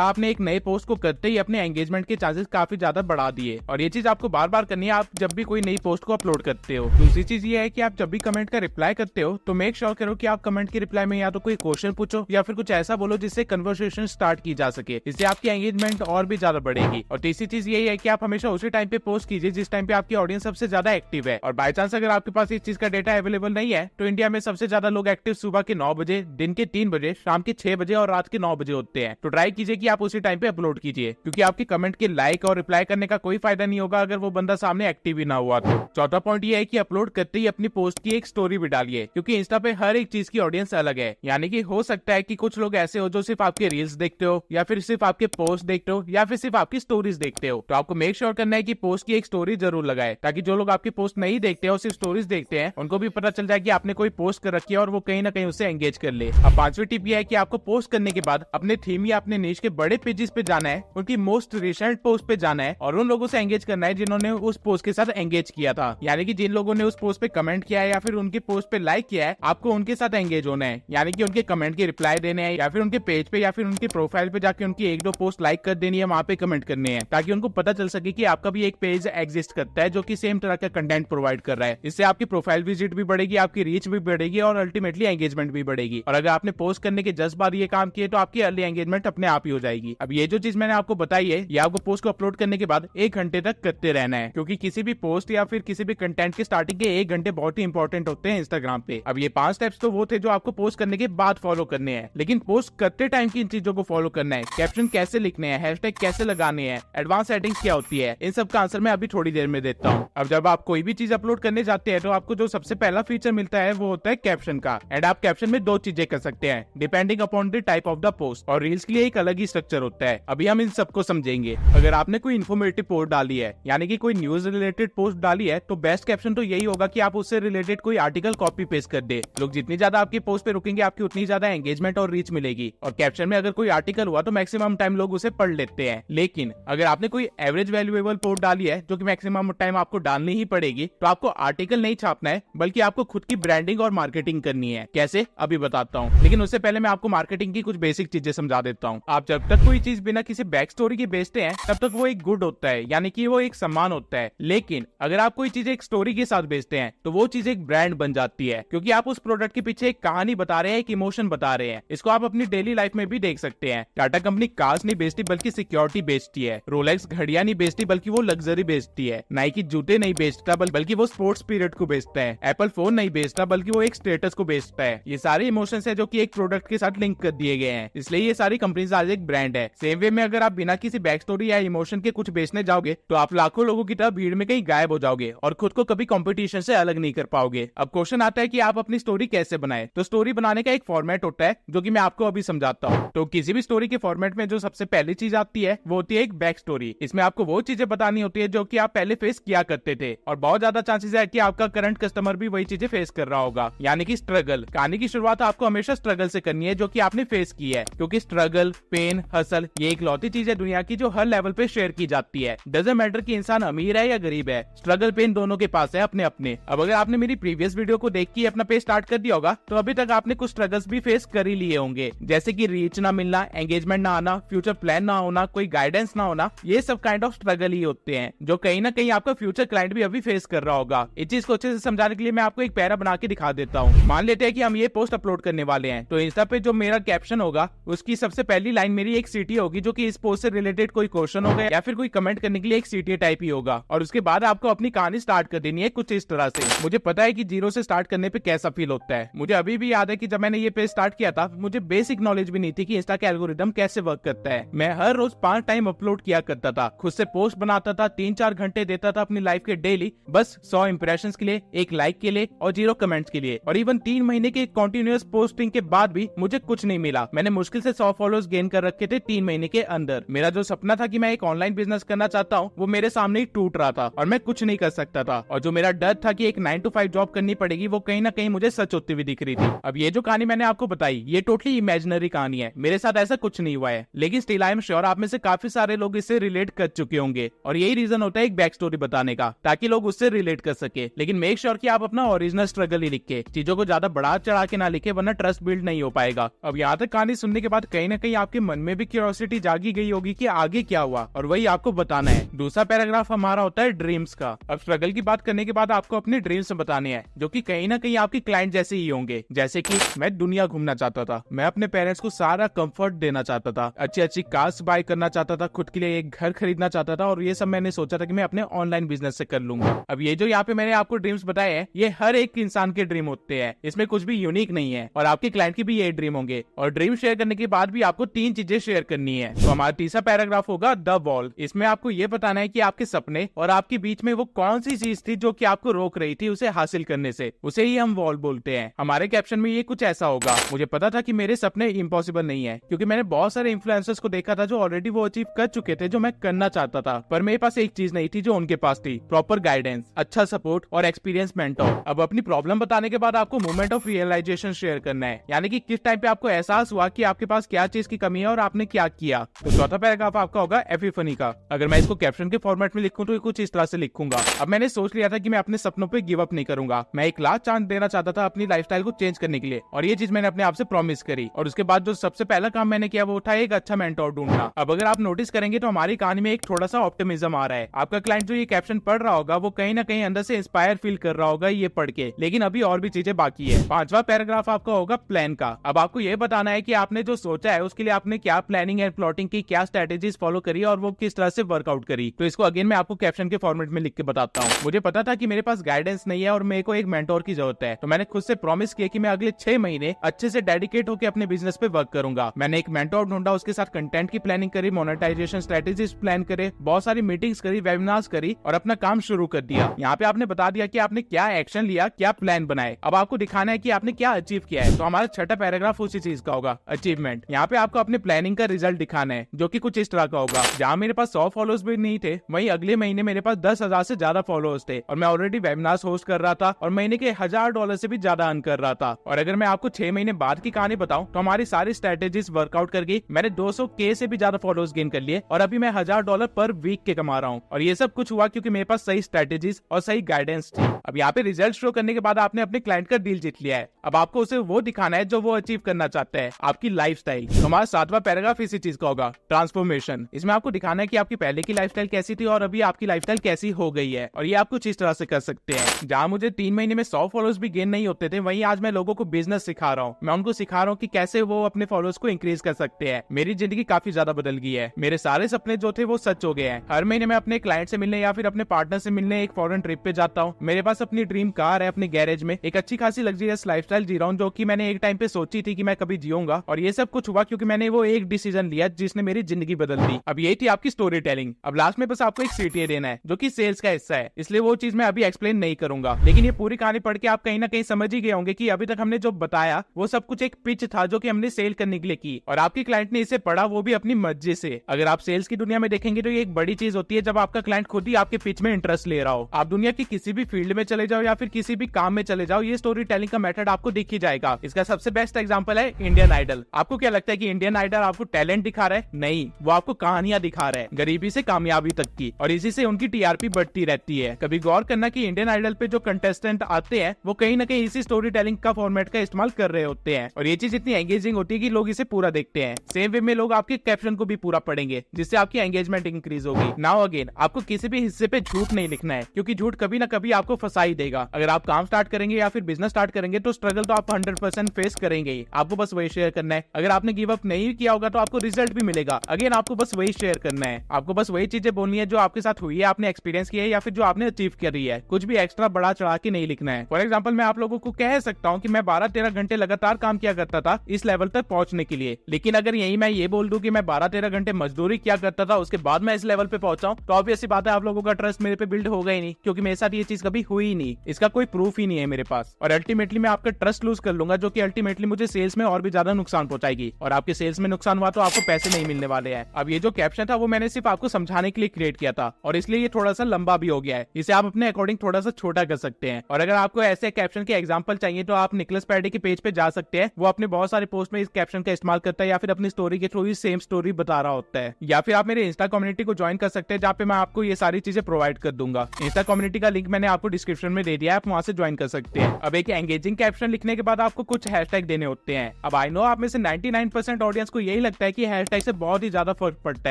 आपने एक नए पोस्ट को करते ही अपने एंगेजमेंट के चांसेस काफी ज्यादा बढ़ा दिए, और ये चीज आपको बार बार करनी है आप जब भी कोई नई पोस्ट को अपलोड करते हो। दूसरी चीज ये है कि आप जब भी कमेंट का रिप्लाई करते हो तो मेक श्योर करो कि आप कमेंट के रिप्लाई में या तो कोई क्वेश्चन पूछो या फिर कुछ ऐसा बोलो जिससे कन्वर्सेशन स्टार्ट की जा सके। इससे आपकी एंगेजमेंट और भी ज्यादा बढ़ेगी। और तीसरी चीज यही है कि आप हमेशा उसी टाइम पे पोस्ट कीजिए जिस टाइम पे आपकी ऑडियंस सबसे ज्यादा एक्टिव है। और बाय चांस अगर आपके पास इस चीज का डेटा अवेलेबल नहीं है तो इंडिया में सबसे ज्यादा लोग एक्टिव सुबह के 9 बजे, दिन के 3 बजे, शाम के 6 बजे और रात के 9 बजे होते हैं। तो ट्राई कीजिए कि आप उसी टाइम पे अपलोड कीजिए, क्योंकि आपके कमेंट के लाइक और रिप्लाई करने का कोई फायदा नहीं होगा अगर वो बंदा सामने एक्टिव ही ना हुआ तो। चौथा पॉइंट ये है कि अपलोड करते ही अपनी पोस्ट की एक स्टोरी भी डालिए, क्योंकि इंस्टा पे हर एक चीज की ऑडियंस अलग है। यानी कि हो सकता है कि कुछ लोग ऐसे हो जो सिर्फ आपके रील्स देखते हो, या फिर सिर्फ आपके पोस्ट देखते हो, या फिर सिर्फ आपकी स्टोरीज देखते हो। तो आपको मेक श्योर करना है कि पोस्ट की एक स्टोरी जरूर लगाए, ताकि जो लोग आपकी पोस्ट नहीं देखते हो सिर्फ स्टोरीज देखते हैं उनको भी पता चल जाए कि आपने कोई पोस्ट कर रखी है और वो कहीं ना कहीं उससे एंगेज कर ले। अब पांचवी टिप ये है कि आपको पोस्ट करने के बाद अपने थीम या अपने निश के बड़े पेजेस पे जाना है, उनकी मोस्ट रिसेंट पोस्ट पे जाना है और उन लोगों से एंगेज करना है जिन्होंने उस पोस्ट के साथ एंगेज किया था। यानी कि जिन लोगों ने उस पोस्ट पे कमेंट किया है या फिर उनकी पोस्ट पे लाइक किया है, आपको उनके साथ एंगेज होना है। यानी कि उनके कमेंट के रिप्लाई देने हैं, या फिर उनके पेज पे या फिर उनके प्रोफाइल पे जाके उनकी 1-2 पोस्ट लाइक कर देनी है, वहां पे कमेंट करने हैं, ताकि उनको पता चल सके कि आपका भी एक पेज एग्जिस्ट करता है जो कि सेम तरह का कंटेंट प्रोवाइड कर रहा है। इससे आपकी प्रोफाइल विजिट भी बढ़ेगी, आपकी रीच भी बढ़ेगी और अल्टीमेटली एंगेजमेंट भी बढ़ेगी। और अगर आपने पोस्ट करने के 10 बार ये काम किए तो आपकी अर्ली एंगेजमेंट अपने आप ही हो जाएगी। अब ये जो चीज मैंने आपको बताई है ये आपको पोस्ट को अपलोड करने के बाद 1 घंटे तक करते रहना है, क्योंकि किसी भी पोस्ट या फिर किसी भी कंटेंट के स्टार्टिंग के 1 घंटे बहुत ही इंपॉर्टेंट होते हैं इंस्टाग्राम पे। अब ये 5 स्टेप्स तो वो थे जो आपको पोस्ट करने के बाद फॉलो करने हैं, लेकिन पोस्ट करते टाइम की इन चीजों को फॉलो करना है। कैप्शन कैसे लिखने हैं, हैशटैग कैसे लगाने हैं, एडवांस सेटिंग्स क्या होती है, इन सब का आंसर मैं अभी थोड़ी देर में देता हूँ। अब जब आप कोई भी चीज अपलोड करने जाते हैं तो आपको जो सबसे पहला फीचर मिलता है वो होता है कैप्शन का। एंड आप कैप्शन में 2 चीजें कर सकते हैं depending upon the type of the post, और रील्स के लिए एक अलग ही स्ट्रक्चर होता है। अभी हम इन सबको समझेंगे। अगर आपने कोई इन्फॉर्मेटिव पोस्ट डाली है, यानी कि कोई न्यूज रिलेटेड पोस्ट डाली है, तो बेस्ट कैप्शन तो यही होगा कि आप उससे रिलेटेड कोई आर्टिकल कॉपी पेस्ट कर दे। लोग जितनी ज्यादा आपकी पोस्ट पे रुकेंगे आपकी उतनी ज्यादा एंगेजमेंट और रीच मिलेगी। और कैप्शन में अगर कोई आर्टिकल हुआ तो मैक्सिमम टाइम लोग उसे पढ़ लेते हैं। लेकिन अगर आपने कोई एवरेज वैल्यूएबल पोस्ट डाली है जो कि मैक्सिमम टाइम आपको डालनी ही पड़ेगी, तो आपको आर्टिकल नहीं छापना है बल्कि आपको खुद की ब्रांडिंग और मार्केटिंग करनी है। कैसे, अभी बताता हूँ, लेकिन उससे पहले मैं आपको मार्केटिंग की कुछ बेसिक चीजें समझा देता हूँ। आप जब तक कोई चीज बिना किसी बैक स्टोरी के बेचते हैं तब तक वो एक गुड होता है, यानी कि वो एक सम्मान होता है। लेकिन अगर आप कोई चीज एक स्टोरी के साथ बेचते हैं तो वो चीज एक ब्रांड बन जाती है, क्योंकि आप उस प्रोडक्ट के पीछे एक कहानी बता रहे हैं, एक इमोशन बता रहे हैं। इसको आप अपनी डेली लाइफ में भी देख सकते हैं। टाटा कंपनी कार्स नहीं बेचती बल्कि सिक्योरिटी बेचती है। रोलेक्स घड़ियां नहीं बेचती बल्कि वो लग्जरी बेचती है। नाइकी जूते नहीं बेचता बल्कि वो स्पोर्ट्स पीरियड को बेचता है। एप्पल फोन नहीं बेचता बल्कि वो एक स्टेटस को बेचता है। ये सारे इमोशंस है जो कि एक प्रोडक्ट के साथ लिंक कर दिए गए हैं, इसलिए ये सारी कंपनीज आज एक ब्रांड है। सेम वे में अगर आप बिना किसी बैक स्टोरी या इमोशन के कुछ बेचने जाओगे तो आप लाखों लोगों की तरह भीड़ में कहीं गायब हो जाओगे और खुद को कभी कंपटीशन से अलग नहीं कर पाओगे। अब क्वेश्चन आता है कि आप अपनी स्टोरी कैसे बनाए। तो स्टोरी बनाने का एक फॉर्मेट होता है जो कि मैं आपको अभी समझाता हूँ। तो किसी भी स्टोरी के फॉर्मेट में जो सबसे पहली चीज आती है वो होती है एक बैक स्टोरी। इसमें आपको वो चीजें बतानी होती है जो कि आप पहले फेस किया करते थे, और बहुत ज्यादा चांसेस है कि आपका करंट कस्टमर भी वही चीजें फेस कर रहा होगा, यानी कि स्ट्रगल। कहानी की शुरुआत आपको हमेशा स्ट्रगल से करनी है जो कि आपने फेस की है, क्योंकि स्ट्रगल, पेन, हसल ये एक लौती चीज है दुनिया की जो हर लेवल पे शेयर की जाती है। डजंट मैटर कि इंसान अमीर है या गरीब है, स्ट्रगल पेन दोनों के पास है अपने अपने। अब अगर आपने मेरी प्रीवियस वीडियो को देख के अपना पेज स्टार्ट कर दिया होगा तो अभी तक आपने कुछ स्ट्रगल्स भी फेस कर ही लिए होंगे, जैसे कि रीच ना मिलना, एंगेजमेंट ना आना, फ्यूचर प्लान ना होना, कोई गाइडेंस ना होना। ये सब काइंड ऑफ स्ट्रगल ही होते हैं जो कहीं ना कहीं आपका फ्यूचर क्लाइंट भी अभी फेस कर रहा होगा। इस चीज को अच्छे से समझाने के लिए मैं आपको एक पैरा बना के दिखा देता हूँ। मान लेते हैं कि हम ये पोस्ट अपलोड करने वाले हैं, तो इंस्टा पे जो मेरा कैप्शन होगा उसकी सबसे पहली लाइन मेरी एक सीटी होगी जो कि इस पोस्ट से रिलेटेड कोई क्वेश्चन होगा या फिर कोई कमेंट करने के लिए एक सीटी टाइप ही होगा। और उसके बाद आपको अपनी कहानी स्टार्ट कर देनी है कुछ इस तरह से। मुझे पता है कि जीरो से स्टार्ट करने पे कैसा फील होता है। मुझे अभी भी याद है कि जब मैंने ये पेज स्टार्ट किया था मुझे बेसिक नॉलेज भी नहीं थी कि इंस्टा का एल्गोरिदम कैसे वर्क करता है। मैं हर रोज 5 टाइम अपलोड किया करता था, खुद से पोस्ट बनाता था, 3-4 घंटे देता था अपनी लाइफ के डेली, बस 100 इंप्रेशंस के लिए, 1 लाइक के लिए और 0 कमेंट्स के लिए। और इवन 3 महीने के कंटिन्यूअस पोस्टिंग के बाद भी मुझे कुछ नहीं मिला। मैंने मुश्किल से 100 फॉलोअर्स गेन कर रखे थे 3 महीने के अंदर। मेरा जो सपना था कि मैं एक ऑनलाइन बिजनेस करना चाहता हूँ वो मेरे सामने ही टूट रहा था और मैं कुछ नहीं कर सकता था। और जो मेरा डर था कि एक 9 to 5 जॉब करनी पड़ेगी वो कहीं ना कहीं मुझे सच होती हुई दिख रही थी। अब ये जो कहानी मैंने आपको बताई ये टोटली इमेजिनरी कहानी है, मेरे साथ ऐसा कुछ नहीं हुआ है, लेकिन स्टिल आई एम श्योर आप में से काफी सारे लोग इससे रिलेट कर चुके होंगे। और यही रीजन होता है एक बैक स्टोरी बताने का, ताकि लोग उससे रिलेट कर सके। लेकिन मेक श्योर कि आप अपना ओरिजिनल स्ट्रगल ही लिखे, चीजों को ज्यादा बढ़ा चढ़ा के ना लिखे, वरना ट्रस्ट बिल्ड नहीं हो पाएगा। अब अब यहाँ तक कहानी सुनने के बाद कहीं ना कहीं आपके मन में भी क्यूरियोसिटी जागी गई होगी कि आगे क्या हुआ, और वही आपको बताना है। दूसरा पैराग्राफ हमारा होता है ड्रीम्स का। अब स्ट्रगल की बात करने के बाद आपको अपने ड्रीम्स बताने हैं, जो कि कहीं ना कहीं आपके क्लाइंट जैसे ही होंगे। जैसे कि मैं दुनिया घूमना चाहता था, मैं अपने पेरेंट्स को सारा कंफर्ट देना चाहता था, अच्छी अच्छी कार्स बाय करना चाहता था, खुद के लिए एक घर खरीदना चाहता था, और ये सब मैंने सोचा था कि मैं अपने ऑनलाइन बिजनेस से कर लूंगा। अब ये जो यहाँ पे मैंने आपको ड्रीम्स बताए हैं, ये हर एक इंसान के ड्रीम होते हैं, इसमें कुछ भी यूनिक नहीं है, और आपके क्लाइंट की भी ये ड्रीम होंगे। और ड्रीम शेयर करने के बाद भी आपको 3 चीजें शेयर करनी है। तो हमारा तीसरा पैराग्राफ होगा द वॉल। इसमें आपको ये बताना है कि आपके सपने और आपके बीच में वो कौन सी चीज थी जो कि आपको रोक रही थी उसे हासिल करने से, उसे ही हम वॉल बोलते हैं। हमारे कैप्शन में ये कुछ ऐसा होगा, मुझे पता था कि मेरे सपने इम्पॉसिबल नहीं है, क्योंकि मैंने बहुत सारे इन्फ्लुएंसर्स को देखा था जो ऑलरेडी वो अचीव कर चुके थे जो मैं करना चाहता था, पर मेरे पास एक चीज नहीं थी जो उनके पास थी, प्रॉपर गाइडेंस, अच्छा सपोर्ट और एक्सपीरियंस मेंटोर। अब अपनी प्रॉब्लम बताने के बाद आपको मोमेंट ऑफ रियलाइजेशन शेयर करना है, यानी कि किस टाइम पे आपको एहसास हुआ कि आपके पास क्या चीज की कमी है और आपने क्या किया। तो चौथा पैराग्राफ आपका होगा एपिफनी का। अगर मैं इसको कैप्शन के फॉर्मेट में लिखूं तो ये कुछ इस तरह से लिखूंगा। अब मैंने सोच लिया था कि मैं अपने सपनों पे गिव अप नहीं करूंगा, मैं एक लास्ट चांस देना चाहता था अपनी लाइफस्टाइल को चेंज करने के लिए, और ये चीज मैंने अपने आप से प्रॉमिस करी। और उसके बाद जो सबसे पहला काम मैंने किया वो था एक अच्छा मेंटोर ढूंढना। अब अगर आप नोटिस करेंगे तो हमारी कहानी में एक थोड़ा सा ऑप्टिमिज्म आ रहा है। आपका क्लाइंट जो ये कैप्शन पढ़ रहा होगा वो कहीं ना कहीं अंदर से इंस्पायर फील कर रहा होगा ये पढ़ के, लेकिन अभी और भी चीजें बाकी है। पांचवा पैराग्राफ आपका होगा प्लान का। अब आपको ये बताना है कि आपने जो सोचा है उसके लिए आपने क्या प्लानिंग एंड प्लॉटिंग की, क्या स्ट्रेटेजीज फॉलो करी और वो किस तरह से वर्कआउट करी। तो इसको अगेन मैं आपको कैप्शन के फॉर्मेट में लिख के बताता हूँ। मुझे पता था कि मेरे पास गाइडेंस नहीं है और मेरे को एक मेंटोर की जरूरत है, तो मैंने खुद से प्रॉमिस किया कि मैं अगले 6 महीने अच्छे से डेडिकेट होकर अपने बिजनेस पे वर्क करूंगा। मैंने एक मेंटोर ढूंढा, उसके साथ कंटेंट की प्लानिंग करी, मोनेटाइजेशन स्ट्रेटेजीज प्लान करे, बहुत सारी मीटिंग्स करी, वेबिनार्स करी और अपना काम शुरू कर दिया। यहाँ पे आपने बता दिया कि आपने क्या एक्शन लिया, क्या प्लान बनाए। अब आपको दिखाना है कि आपने क्या अचीव किया है। तो हमारा छठा पैराग्राफ उसी चीज का होगा, अचीवमेंट। यहाँ पे आपको अपने प्लानिंग का रिजल्ट दिखाना है, जो कि कुछ इस तरह का होगा। जहाँ मेरे पास 100 फॉलोअर्स भी नहीं थे, वहीं अगले महीने मेरे पास 10,000 से ज्यादा फॉलोअर्स थे, और मैं ऑलरेडी वेबिनार्स होस्ट कर रहा था और महीने के $1000 से भी ज्यादा अर्न कर रहा था। और अगर मैं आपको 6 महीने बाद की कहानी बताऊं तो हमारी सारी स्ट्रेटेजीज वर्कआउट करके मैंने 200K से भी ज्यादा फॉलोअर्स गेन कर लिए, और अभी मैं $1000 पर वीक के कमा रहा हूँ। और ये सब कुछ हुआ क्योंकि मेरे पास सही स्ट्रेटेजीज और सही गाइडेंस थी। अब यहाँ पे रिजल्ट शो करने के बाद आपने अपने क्लाइंट का डील जीत लिया है। अब आपको उसे वो दिखाना है जो वो अचीव करना चाहता है, आपकी लाइफस्टाइल। तो हमारा 7वां पैराग्राफ इसी चीज का होगा, ट्रांसफॉर्मेशन। इसमें आपको दिखाना है कि आपकी पहले की लाइफस्टाइल कैसी थी और अभी आपकी लाइफस्टाइल कैसी हो गई है, और ये आप कुछ इस तरह से कर सकते हैं। जहाँ मुझे 3 महीने में 100 फॉलोअर्स भी गेन नहीं होते थे, वहीं आज मैं लोगों को बिजनेस सिखा रहा हूँ। मैं उनको सिखा रहा हूँ कि कैसे वो अपने फॉलोअर्स को इंक्रीज कर सकते हैं। मेरी जिंदगी काफी ज्यादा बदल गई है, मेरे सारे सपने जो थे वो सच हो गए हैं। हर महीने मैं अपने क्लाइंट से मिलने या फिर अपने पार्टनर से मिलने एक फॉरेन ट्रिप पे जाता हूँ। मेरे पास अपनी ड्रीम कार है, अपने गैरेज में एक अच्छी खासी लग्जरियस लाइफस्टाइल जी रहा हूँ, जो कि मैंने एक टाइम पे सोची थी कि मैं कभी जीऊंगा। और ये सब कुछ हुआ क्योंकि मैंने वो एक डिसीजन लिया जिसने मेरी जिंदगी बदल दी। अब ये थी आपकी स्टोरी टेलिंग। अब लास्ट में बस आपको एक CTA देना है, जो कि सेल्स का हिस्सा है, इसलिए वो चीज मैं अभी एक्सप्लेन नहीं करूंगा। लेकिन ये पूरी कहानी पढ़ के आप कहीं ना कहीं समझ ही गए होंगे कि अभी तक हमने जो बताया वो सब कुछ एक पिच था जो कि हमने सेल करने के लिए की, और आपके क्लाइंट ने इसे पढ़ा, वो भी अपनी मर्जी से। अगर आप सेल्स की दुनिया में देखेंगे तो ये एक बड़ी चीज होती है जब आपका क्लाइंट खुद ही आपके पिच में इंटरेस्ट ले रहा हो। आप दुनिया की किसी भी फील्ड में चले जाओ या फिर किसी भी काम में चले जाओ, ये स्टोरी टेलिंग का मेथड आपको दिख ही जाएगा। इसका सबसे बेस्ट एग्जांपल है इंडियन आइडल। आपको क्या लगता है कि इंडियन आइडल आपको टैलेंट दिखा रहा है? नहीं, वो आपको कहानियां दिखा रहा है, गरीबी से कामयाबी तक की, और इसी से उनकी TRP बढ़ती रहती है। कभी गौर करना कि इंडियन आइडल पे जो कंटेस्टेंट आते हैं वो कहीं ना कहीं इसी स्टोरी टेलिंग का फॉर्मेट का इस्तेमाल कर रहे होते हैं, और ये चीज इतनी एंगेजिंग होती है कि लोग इसे पूरा देखते हैं। सेम वे में लोग आपके कैप्शन को भी पूरा पढ़ेंगे, जिससे आपकी एंगेजमेंट इंक्रीज होगी। नाउ अगेन, आपको किसी भी हिस्से पे झूठ नहीं लिखना है, क्योंकि झूठ कभी ना कभी आपको फंसा ही देगा। अगर आप काम स्टार्ट करेंगे या फिर बिजनेस स्टार्ट करेंगे तो स्ट्रगल तो आप 100% फेस करेंगे ही, आपको बस वही शेयर करना है। अगर आपने गिव अप नहीं किया होगा तो आपको रिजल्ट भी मिलेगा। अगेन, आपको बस वही शेयर करना है, आपको बस वही चीजें बोलनी है जो आपके साथ हुई है, आपने एक्सपीरियंस किया है या फिर जो आपने अचीव करी है। कुछ भी एक्स्ट्रा बड़ा चढ़ा के नहीं लिखना है। फॉर एग्जाम्पल, मैं आप लोगों को कह सकता हूँ कि मैं 12-13 घंटे लगातार काम किया करता था इस लेवल तक पहुंचने के लिए, लेकिन अगर यही मैं ये बोल दूं कि मैं 12-13 घंटे मजदूरी किया करता था उसके बाद मैं इस लेवल पे पहुंचा हूं, तो ऑब्वियस सी बात है आप लोगों का ट्रस्ट मेरे पे बिल्ड होगा ही नहीं, क्योंकि मेरे साथ ये चीज कभी हुई ही नहीं, इसका कोई प्रूफ ही नहीं है मेरे पास। और अल्टीमेटली मैं आपका ट्रस्ट लूज कर लूंगा, जो कि अल्टीमेटली मुझे सेल्स में और भी ज्यादा नुकसान पहुंचाएगी, और आपके सेल्स में नुकसान हुआ तो आपको पैसे नहीं मिलने वाले हैं। अब ये जो कैप्शन था वो मैंने सिर्फ आपको समझाने के लिए क्रिएट किया था, और इसलिए ये थोड़ा सा लंबा भी हो गया है। इसे आप अपने अकॉर्डिंग थोड़ा सा छोटा कर सकते हैं। और अगर आपको ऐसे कैप्शन के एग्जांपल चाहिए तो आप निकलस पैडी के पेज पे जा सकते हैं, वो अपने बहुत सारे पोस्ट में इस कैप्शन का इस्तेमाल करता है, या फिर अपनी स्टोरी के थ्रू ही सेम स्टोरी बता रहा होता है। या फिर आप मेरे इंस्टा कम्युनिटी को ज्वाइन कर सकते हैं, जहाँ पे मैं आपको ये सारी चीजें प्रोवाइड कर दूंगा। इंस्टा कम्युनिटी का लिंक मैंने आपको डिस्क्रिप्शन में दे दिया है, आप वहां से ज्वाइन कर सकते हैं। अब एक एंगेजिंग कैप्शन लिखने के बाद आपको कुछ हैशटैग देने होते हैं। अब आई नो आप में से 99% ऑडियंस को यही लगता है कि हैशटैग से बहुत ही ज्यादा फर्क पड़ता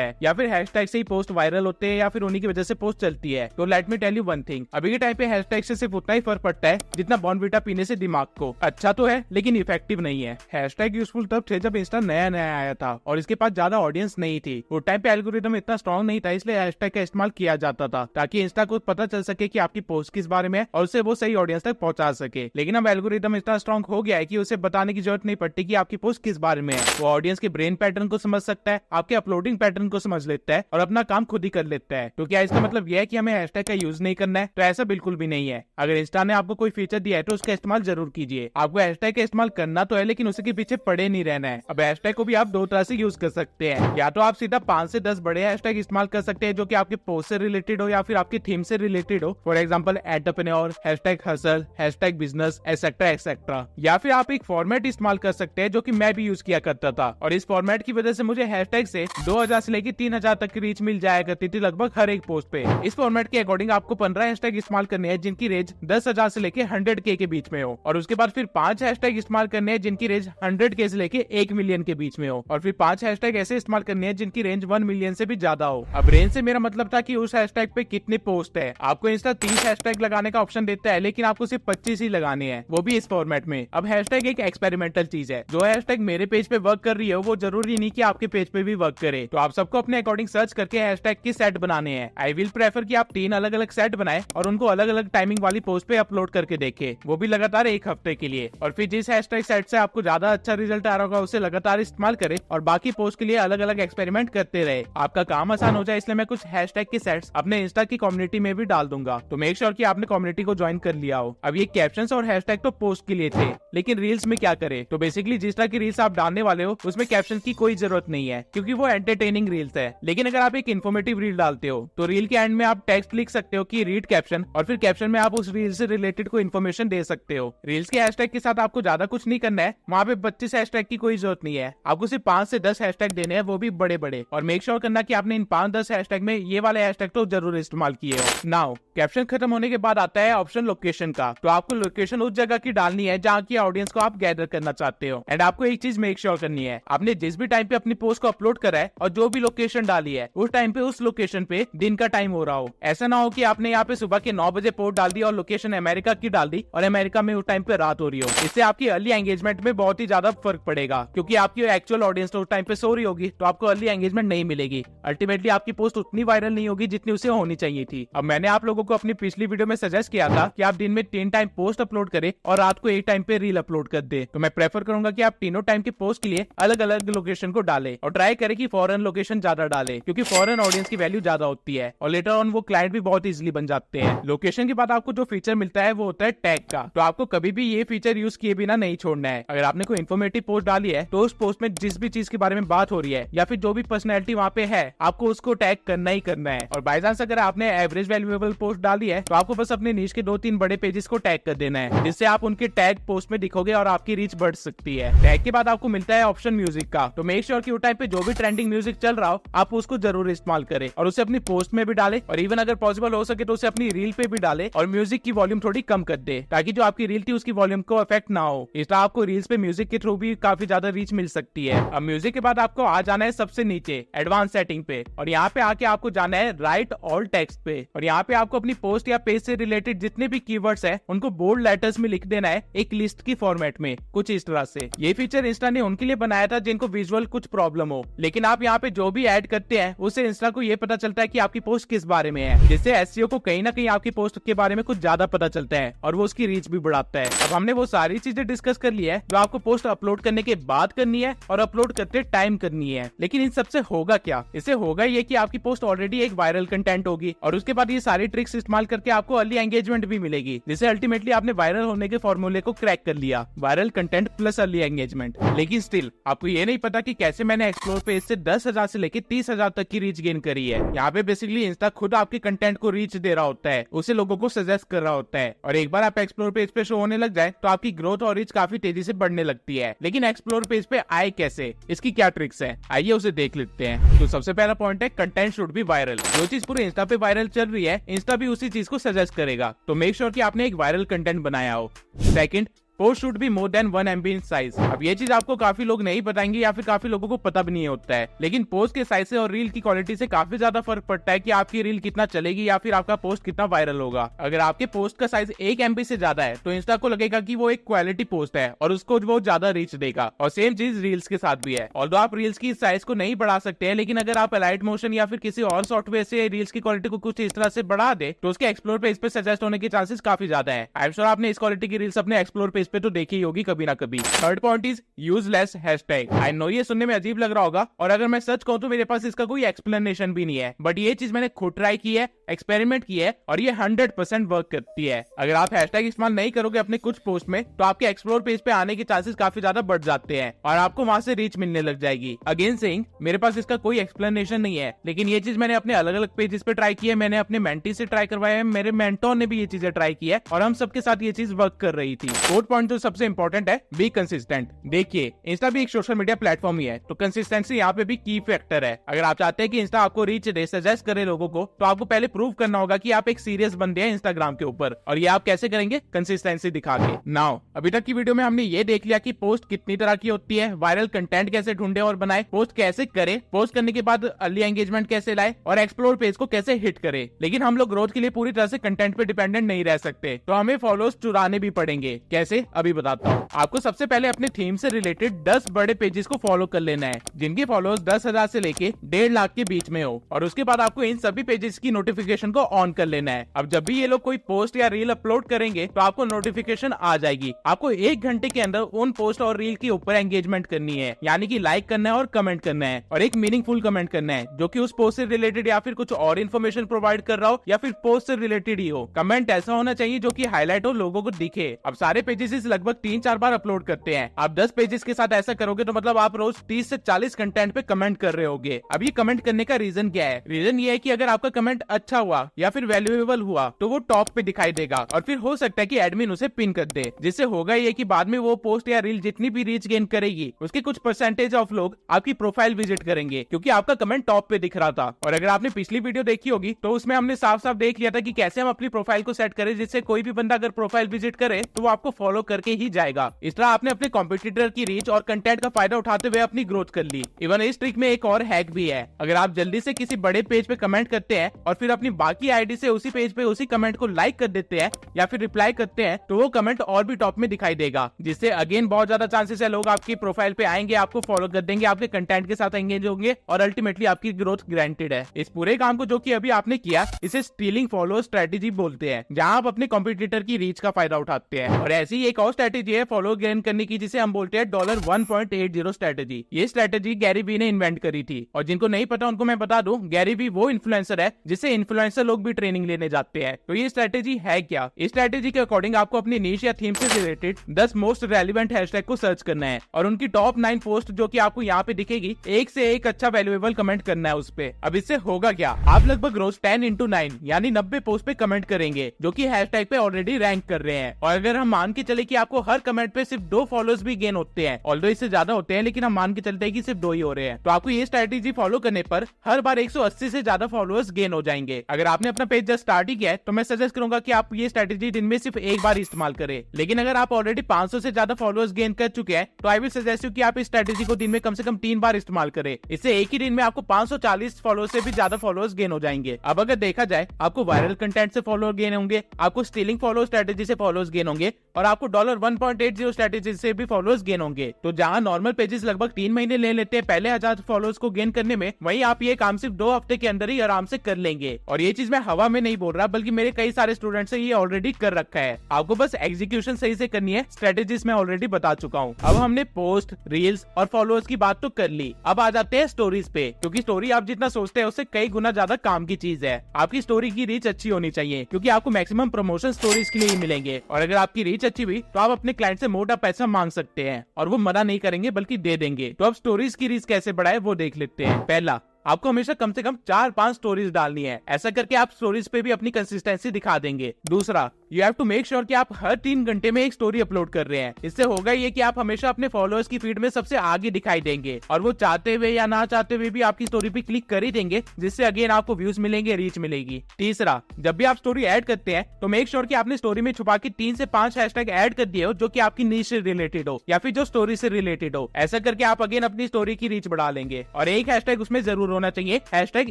है, या फिर हैशटैग से ही पोस्ट वायरल होते हैं, या फिर उन्हीं की वजह से पोस्ट चलती है। तो let me tell you one thing, अभी के टाइम पे हैशटैग से सिर्फ उतना ही फर्क पड़ता है जितना बॉर्नवीटा पीने से दिमाग को। अच्छा तो है लेकिन इफेक्टिव नहीं है। हैशटैग यूजफुल तब थे जब इंस्टा नया नया आया था और इसके पास ज्यादा ऑडियंस नहीं थी। वो टाइम पे एल्गोरिथम इतना स्ट्रॉन्ग नहीं था, इसलिए हैशटैग का इस्तेमाल किया जाता था ताकि इंस्टा को पता चल सके कि आपकी पोस्ट किस बारे में है और उसे वो सही ऑडियंस तक पहुंचा सके। लेकिन अब एल्गोरिथम इतना स्ट्रॉन्ग हो गया है कि उसे बताने की जरूरत नहीं पड़ती कि आपकी पोस्ट किस बारे में है। वो ऑडियंस के ब्रेन पैटर्न को समझ सकता है, आपके अपलोडिंग पैटर्न को समझ लेता है और अपना काम खुद ही कर लेता है। तो क्या इसका मतलब यह है कि हमें हैशटैग का यूज नहीं करना है? तो ऐसा बिल्कुल भी नहीं है। अगर इंस्टा ने आपको कोई फीचर दिया है तो उसका इस्तेमाल जरूर कीजिए। आपको हैशटैग का इस्तेमाल करना तो है लेकिन उसी के पीछे पड़े नहीं रहना है। अब हैशटैग को भी आप दो तरह से यूज कर सकते हैं, या तो आप सीधा 5 से 10 बड़े हैशटैग इस्तेमाल कर सकते हैं जो कि आपके पोस्ट से रिलेटेड हो या फिर आपकी थीम से रिलेटेड हो। For example entrepreneur, hashtag hustle, hashtag business, etcetera etcetera. या फिर आप एक फॉर्मेट इस्तेमाल कर सकते हैं जो कि मैं भी यूज किया करता था, और इस फॉर्मेट की वजह से मुझे हैशटैग से 2000 से लेकर 3000 तक की रीच मिल जाया करती थी लगभग हर एक पोस्ट पे। इस फॉर्मेट के अकॉर्डिंग आपको 15 हैशटैग इस्तेमाल करने हैं जिनकी रेंज 10,000 से लेके 100K के बीच में हो, और उसके बाद फिर 5 हैशटैग इस्तेमाल करने हैं जिनकी रेंज 100K से लेके 1 मिलियन के बीच में हो, और फिर 5 हैशटैग ऐसे इस्तेमाल करने हैं जिनकी रेंज 1 मिलियन से भी ज्यादा हो। अब रेंज से मेरा मतलब था कि उस हैशटैग पे कितनी पोस्ट है। आपको इंस्टा 30 हैशटैग लगाने का ऑप्शन देता है लेकिन आपको सिर्फ 25 ही लगाने हैं, वो भी इस फॉर्मेट में। अब हैशटैग एक एक्सपेरिमेंटल चीज है, जो हैशटैग मेरे पेज पे वर्क कर रही है वो जरूरी नहीं कि आपके पेज पे भी वर्क करे। तो आप सबको अपने अकॉर्डिंग सर्च करके हैशटैग की सेट बनाने हैं। आई विल प्रेफर कि आप 3 अलग अलग सेट बनाए और उनको अलग अलग टाइमिंग वाली पोस्ट पे अपलोड करके देखें, वो भी लगातार 1 हफ्ते के लिए। और फिर जिस हैशटैग सेट से आपको ज्यादा अच्छा रिजल्ट आ रहा होगा उसे लगातार इस्तेमाल करें और बाकी पोस्ट के लिए अलग अलग एक्सपेरिमेंट करते रहे। आपका काम आसान हो जाए इसलिए मैं कुछ हैशटैग के सेट्स अपने इंस्टा की कम्युनिटी में भी डाल दूंगा, तो मेक श्योर कि आपने कम्युनिटी को ज्वाइन कर लिया हो। अब ये कैप्शंस और हैशटैग तो पोस्ट के लिए थे, लेकिन रील्स में क्या करें? तो बेसिकली जिस तरह की रील्स आप डालने वाले हो उसमें कैप्शन की कोई जरूरत नहीं है क्योंकि वो एंटरटेनिंग रील्स है। लेकिन अगर आप एक इन्फॉर्मेटिव रील डालते हो तो रील के एंड में आप टेक्स्ट लिख सकते हो कि रीड कैप्शन, और फिर कैप्शन में आप उस रील से रिलेटेड कोई इन्फॉर्मेशन दे सकते हो। रील्स के हैशटैग के साथ आपको ज्यादा कुछ नहीं करना है, वहाँ पे 25 हैशटैग की कोई जरूरत नहीं है, आपको सिर्फ 5 से 10 हैशटैग देने हैं, वो भी बड़े बड़े। और मेक श्योर करना कि आपने इन 5-10 हैशटैग में ये वाले हैशटैग तो जरूर इस्तेमाल किए हो। नाउ कैप्शन खत्म होने के बाद आता है ऑप्शन लोकेशन का। तो आपको लोकेशन उस जगह की डालनी है जहाँ की ऑडियंस को आप गैदर करना चाहते हो। एंड आपको एक चीज मेक श्योर करनी है, आपने जिस भी टाइम पे अपनी पोस्ट को अपलोड करा है और जो भी लोकेशन डाली है उस टाइम पे उस लोकेशन पे दिन का टाइम हो रहा हो। ऐसा ना हो कि आपने यहाँ पे सुबह के 9 बजे पोस्ट डाल दी और लोकेशन अमेरिका की डाल दी और अमेरिका में उस टाइम पे रात हो रही हो। इससे आपकी अर्ली एंगेजमेंट में बहुत ही ज्यादा फर्क पड़ेगा क्योंकि आपकी एक्चुअल ऑडियंस तो उस टाइम पे सो रही होगी, तो आपको अर्ली एंगेजमेंट नहीं मिलेगी। अल्टीमेटली आपकी पोस्ट उतनी वायरल नहीं होगी जितनी उसे होनी चाहिए थी। अब मैंने आप लोगों को अपनी पिछली वीडियो में सजेस्ट किया था कि आप दिन में 3 टाइम पोस्ट अपलोड करें और रात को 1 टाइम पे रील अपलोड कर दे। तो मैं प्रेफर करूंगा कि आप तीनों टाइम के पोस्ट के लिए अलग अलग लोकेशन को डालें और ट्राई करें कि फॉरेन लोकेशन ज्यादा डालें क्योंकि फॉरेन ऑडियंस की वैल्यू ज्यादा होती है और लेटर ऑन वो क्लाइंट भी बहुत इजीली बन जाते हैं। लोकेशन के बाद आपको जो फीचर मिलता है वो होता है टैग का। तो आपको कभी भी ये फीचर यूज किए बिना नहीं छोड़ना है। अगर आपने कोई इन्फॉर्मेटिव पोस्ट डाली है तो उस पोस्ट में जिस भी चीज के बारे में बात हो रही है या फिर जो भी पर्सनैलिटी वहाँ पे है आपको उसको टैग करना ही करना है। और बाय चांस अगर आपने एवरेज वैल्यूएबल पोस्ट डाली है तो आपको बस अपने नीच के 2-3 बड़े पेजेस को टैग कर देना है जिससे आप उनके टैग पोस्ट में दिखोगे और आपकी रीच बढ़ सकती है। टैग के बाद आपको मिलता है ऑप्शन म्यूजिक का। तो मेक श्योर कि उस टाइम पे जो भी ट्रेंडिंग म्यूजिक चल रहा हो आप उसको जरूर इस्तेमाल करें और उसे अपनी पोस्ट में भी डालें और इवन अगर पॉसिबल हो सके तो उसे अपनी रील पे भी डालें और म्यूजिक की वॉल्यूम थोड़ी कम कर दे ताकि जो आपकी रील थी उसकी वॉल्यूम को इफेक्ट ना हो। इस तरह आपको रील्स पे म्यूजिक के थ्रू भी काफी ज्यादा रीच मिल सकती है। अब म्यूजिक के बाद आपको आ जाना है सबसे नीचे एडवांस सेटिंग पे और यहाँ पे आके आपको जाना है राइट ऑल टेक्स्ट पे और यहाँ पे आपको अपनी पोस्ट या पेज से रिलेटेड जितने भी कीवर्ड्स है उनको बोल्ड लेटर्स में लिख देना है एक लिस्ट की फॉर्मेट में कुछ इस तरह से। ये फीचर इंस्टा ने उनके लिए बनाया था जिनको विजुअल कुछ प्रॉब्लम हो, लेकिन आप यहाँ पे जो भी ऐड करते हैं उससे इंस्टा को ये पता चलता है कि आपकी पोस्ट किस बारे में है, जिससे एसईओ को कहीं ना कहीं आपकी पोस्ट के बारे में कुछ ज्यादा पता चलता है और वो उसकी रीच भी बढ़ाता है। अब हमने वो सारी चीजें डिस्कस कर ली है जो आपको पोस्ट अपलोड करने के बाद करनी है और अपलोड करते टाइम करनी है। लेकिन इन सबसे होगा क्या? इससे होगा ये कि आपकी पोस्ट ऑलरेडी एक वायरल कंटेंट होगी और उसके बाद ये सारी ट्रिक्स इस्तेमाल करके आपको अर्ली एंगेजमेंट भी मिलेगी, जिससे अल्टीमेटली आपने वायरल होने के फॉर्मूले को क्रैक कर लिया, viral content plus early engagement. लेकिन स्टिल आपको ये नहीं पता कि कैसे मैंने एक्सप्लोर पेज से 10,000 से लेकर 30,000 तक की रीच गेन करी है। यहाँ पे बेसिकली इंस्टा खुद आपके कंटेंट को रीच दे रहा होता है, उसे लोगों को सजेस्ट कर रहा होता है और एक बार आप एक्सप्लोर पेज पे शो होने लग जाए तो आपकी ग्रोथ और रीच काफी तेजी से बढ़ने लगती है। लेकिन एक्सप्लोर पेज पे आए कैसे, इसकी क्या ट्रिक्स है, आइए उसे देख लेते हैं। तो सबसे पहला पॉइंट है कंटेंट शुड बी वायरल। जो चीज पूरे इंस्टा पे वायरल चल रही है इंस्टा भी उसी चीज को सजेस्ट करेगा, तो मेक श्योर कि आपने एक वायरल कंटेंट बनाया हो। Second, post should be more than 1 MB in size. अब ये चीज आपको काफी लोग नहीं बताएंगे या फिर काफी लोगों को पता भी नहीं होता है, लेकिन पोस्ट के साइज से और रील की क्वालिटी से काफी ज्यादा फर्क पड़ता है कि आपकी रील कितना चलेगी या फिर आपका पोस्ट कितना वायरल होगा। अगर आपके पोस्ट का साइज 1 MB से ज्यादा है तो इंस्टा को लगेगा कि वो एक क्वालिटी पोस्ट है और उसको वो ज्यादा रीच देगा। और सेम चीज रील्स के साथ भी है। ऑल्दो आप रील्स की साइज को नहीं बढ़ा सकते हैं, लेकिन अगर आप एलाइट मोशन या फिर किसी और सॉफ्टवेयर से रील्स की क्वालिटी को कुछ इस तरह से बढ़ा दे तो उसके एक्सप्लोर पेज पे सजेस्ट होने के चांसेस काफी ज्यादा है। आई एम श्योर आपने इस क्वालिटी की रील्स अपने एक्सप्लोर पेज पे तो देखी ही होगी कभी ना कभी। Third point is use less hashtag. I know ये सुनने में अजीब लग रहा होगा और अगर मैं सच कहूं तो मेरे पास इसका कोई एक्सप्लेनेशन भी नहीं है, बट ये चीज मैंने खुद ट्राई की है, एक्सपेरिमेंट की है और ये 100% वर्क करती है। अगर आप हैशटैग इस्तेमाल नहीं करोगे अपने कुछ पोस्ट में तो आपके एक्सप्लोर पेज पे आने के चांसेस काफी ज्यादा बढ़ जाते हैं और आपको वहां से रीच मिलने लग जाएगी। अगेन सेइंग, मेरे पास इसका कोई एक्सप्लेनेशन नहीं है, लेकिन ये चीज मैंने अपने अलग अलग पेजेस पे ट्राई की है, मैंने अपने मेंटी से ट्राई करवाया है, मेरे मेंटोर ने भी ये चीजें ट्राई की है और हम सबके साथ ये चीज वर्क कर रही थी। फोर्थ पॉइंट जो सबसे इंपॉर्टेंट है, बी कंसिस्टेंट। देखिए, इंस्टा भी एक सोशल मीडिया प्लेटफॉर्म ही है, तो कंसिस्टेंसी यहाँ पे भी की फैक्टर है। अगर आप चाहते हैं कि इंस्टा आपको रीच दे, सजेस्ट करे लोगों को, तो आपको पहले प्रूव करना होगा कि आप एक सीरियस बंदे हैं इंस्टाग्राम के ऊपर, और ये आप कैसे करेंगे? कंसिस्टेंसी दिखा के। नाउ अभी तक की वीडियो में हमने ये देख लिया कि पोस्ट कितनी तरह की होती है, वायरल कंटेंट कैसे ढूंढे और बनाए, पोस्ट कैसे करे, पोस्ट करने के बाद अर्ली एंगेजमेंट कैसे लाए और एक्सप्लोर पेज को कैसे हिट करे। लेकिन हम लोग ग्रोथ के लिए पूरी तरह से कंटेंट पे डिपेंडेंट नहीं रह सकते, तो हमें फॉलोअर्स चुराने भी पड़ेंगे। कैसे? अभी बताता हूँ। आपको सबसे पहले अपने थीम से रिलेटेड 10 बड़े पेजेस को फॉलो कर लेना है जिनके फॉलोअर्स 10,000 से लेके 1.5 लाख के बीच में हो, और उसके बाद आपको इन सभी पेजेस की नोटिफिकेशन को ऑन कर लेना है। अब जब भी ये लोग कोई पोस्ट या रील अपलोड करेंगे तो आपको नोटिफिकेशन आ जाएगी। आपको 1 घंटे के अंदर उन पोस्ट और रील के ऊपर एंगेजमेंट करनी है, यानी कि लाइक करना है और कमेंट करना है, और एक मीनिंगफुल कमेंट करना है जो कि उस पोस्ट से रिलेटेड या फिर कुछ और इन्फॉर्मेशन प्रोवाइड कर रहा हो या फिर पोस्ट से रिलेटेड ही हो। कमेंट ऐसा होना चाहिए जो कि हाईलाइट हो, लोगों को दिखे। अब सारे पेजेस लगभग 3-4 बार अपलोड करते हैं। आप 10 पेजेस के साथ ऐसा करोगे तो मतलब आप रोज 30 से 40 कंटेंट पे कमेंट कर रहे होगे। अब ये कमेंट करने का रीजन क्या है? रीजन ये है कि अगर आपका कमेंट अच्छा हुआ या फिर वैल्यूएबल हुआ तो वो टॉप पे दिखाई देगा, और फिर हो सकता है कि एडमिन उसे पिन कर दे, जिससे होगा ये कि बाद में वो पोस्ट या रील जितनी भी रीच गेन करेगी उसके कुछ परसेंटेज ऑफ लोग आपकी प्रोफाइल विजिट करेंगे क्योंकि आपका कमेंट टॉप पे दिख रहा था। और अगर आपने पिछली वीडियो देखी होगी तो उसमें हमने साफ साफ देख लिया था कि कैसे हम अपनी प्रोफाइल को सेट करें जिससे कोई भी बंदा अगर प्रोफाइल विजिट करे तो वो आपको फॉलो करके ही जाएगा। इस तरह आपने अपने कॉम्पिटिटर की रीच और कंटेंट का फायदा उठाते हुए अपनी ग्रोथ कर ली। इवन इस ट्रिक में एक और हैक भी है। अगर आप जल्दी से किसी बड़े पेज पे कमेंट करते हैं और फिर अपनी बाकी आईडी से उसी पेज पे उसी कमेंट को लाइक कर देते हैं या फिर रिप्लाई करते हैं तो वो कमेंट और भी टॉप में दिखाई देगा, जिससे अगेन बहुत ज्यादा चांसेस है लोग आपकी प्रोफाइल पे आएंगे, आपको फॉलो कर देंगे, आपके कंटेंट के साथ एंगेज होंगे और अल्टीमेटली आपकी ग्रोथ ग्रांटेड है। इस पूरे काम को जो कि अभी आपने किया, इसे स्टीलिंग फॉलो स्ट्रेटेजी बोलते हैं, जहां आप अपने कॉम्पिटिटर की रीच का फायदा उठाते हैं। और ऐसी एक और स्ट्रेटेजी है फॉलो गेन करने की जिसे हम बोलते हैं $1.80 स्ट्रेटेजी। ये स्ट्रेटेजी गैरी वी ने इन्वेंट करी थी, और जिनको नहीं पता उनको मैं बता दूं, गैरी वी वो इन्फ्लुएंसर है जिससे इन्फ्लुएंसर लोग भी ट्रेनिंग लेने जाते हैं। तो ये स्ट्रेटेजी है क्या? इस स्ट्रेटेजी के अकॉर्डिंग आपको अपनी नीश या थीम से रिलेटेड 10 मोस्ट रेलिवेंट हैशटैग को सर्च करना है और उनकी टॉप 9 पोस्ट जो कि आपको यहाँ पे दिखेगी, एक से एक अच्छा वैल्यूएबल कमेंट करना है उस पे। अब इससे होगा क्या? आप लगभग रोज 10x9 यानी 90 पोस्ट पे कमेंट करेंगे जो कि हैशटैग पे ऑलरेडी रैंक कर रहे हैं। और अगर हम मान के चले कि आपको हर कमेंट पे सिर्फ 2 फॉलोअर्स भी गेन होते हैं, ऑल्दो इससे ज्यादा होते हैं लेकिन हम मान के चलते हैं कि सिर्फ 2 ही हो रहे हैं, तो आपको ये स्ट्रेटेजी फॉलो करने पर हर बार 180 से ज्यादा फॉलोअर्स गेन हो जाएंगे। अगर आपने अपना पेज जस्ट स्टार्ट ही किया है तो मैं सजेस्ट करूंगा कि आप ये स्ट्रेटेजी दिन में सिर्फ एक बार इस्तेमाल करें। लेकिन अगर आप ऑलरेडी 500 से ज्यादा फॉलोअर्स गेन कर चुके हैं तो आई विल सजेस्ट यू कि आप इस स्ट्रेटेजी को दिन में कम से कम 3 बार इस्तेमाल करें। इससे एक ही दिन में आपको 540 फॉलोअर्स से भी ज्यादा फॉलोअर्स गेन हो जाएंगे। अब अगर देखा जाए, आपको वायरल कंटेंट से फॉलोअर गेन होंगे, आपको स्टीलिंग फॉलो स्ट्रेटेजी से फॉलोअर्स गेन होंगे और आपको $1.80 स्ट्रेटेजी से भी फॉलोअर्स गेन होंगे। तो जहां नॉर्मल पेजेस लगभग 3 महीने ले लेते हैं पहले 1000 फॉलोअर्स को गेन करने में, वहीं आप ये काम सिर्फ 2 हफ्ते के अंदर ही आराम से कर लेंगे। और ये चीज मैं हवा में नहीं बोल रहा, बल्कि मेरे कई सारे स्टूडेंट्स ये ऑलरेडी कर रखा है। आपको बस एग्जीक्यूशन सही से करनी है। स्ट्रेटेजीज मैं ऑलरेडी बता चुका हूँ। अब हमने पोस्ट, रील्स और फॉलोअर्स की बात तो कर ली, अब आ जाते हैं स्टोरीज पे, क्योंकि स्टोरी आप जितना सोचते हैं उससे कई गुना ज्यादा काम की चीज है। आपकी स्टोरी की रीच अच्छी होनी चाहिए क्योंकि आपको मैक्सिमम प्रमोशन स्टोरीज के लिए ही मिलेंगे, और अगर आपकी रीच अच्छी हुई तो आप अपने क्लाइंट से मोटा पैसा मांग सकते हैं और वो मना नहीं करेंगे बल्कि दे देंगे। तो अब स्टोरीज की रीच कैसे बढ़ाए वो देख लेते हैं। पहला, आपको हमेशा कम से कम 4-5 स्टोरीज डालनी है। ऐसा करके आप स्टोरीज पे भी अपनी कंसिस्टेंसी दिखा देंगे। दूसरा, you have to make sure कि आप हर 3 घंटे में एक स्टोरी अपलोड कर रहे हैं। इससे होगा ये कि आप हमेशा अपने फॉलोअर्स की फीड में सबसे आगे दिखाई देंगे और वो चाहते हुए या ना चाहते हुए भी आपकी स्टोरी पे क्लिक कर ही देंगे, जिससे अगेन आपको व्यूज मिलेंगे, रीच मिलेगी। तीसरा, जब भी आप स्टोरी ऐड करते हैं तो मेक श्योर कि आपने स्टोरी में छुपा के 3 से 5 हैशटैग ऐड कर दिए हो जो कि आपकी नीश से रिलेटेड हो या फिर जो स्टोरी से रिलेटेड हो। ऐसा करके आप अगेन अपनी स्टोरी की रीच बढ़ा लेंगे और एक हैशटैग उसमें जरूर होना चाहिए, हैशटैग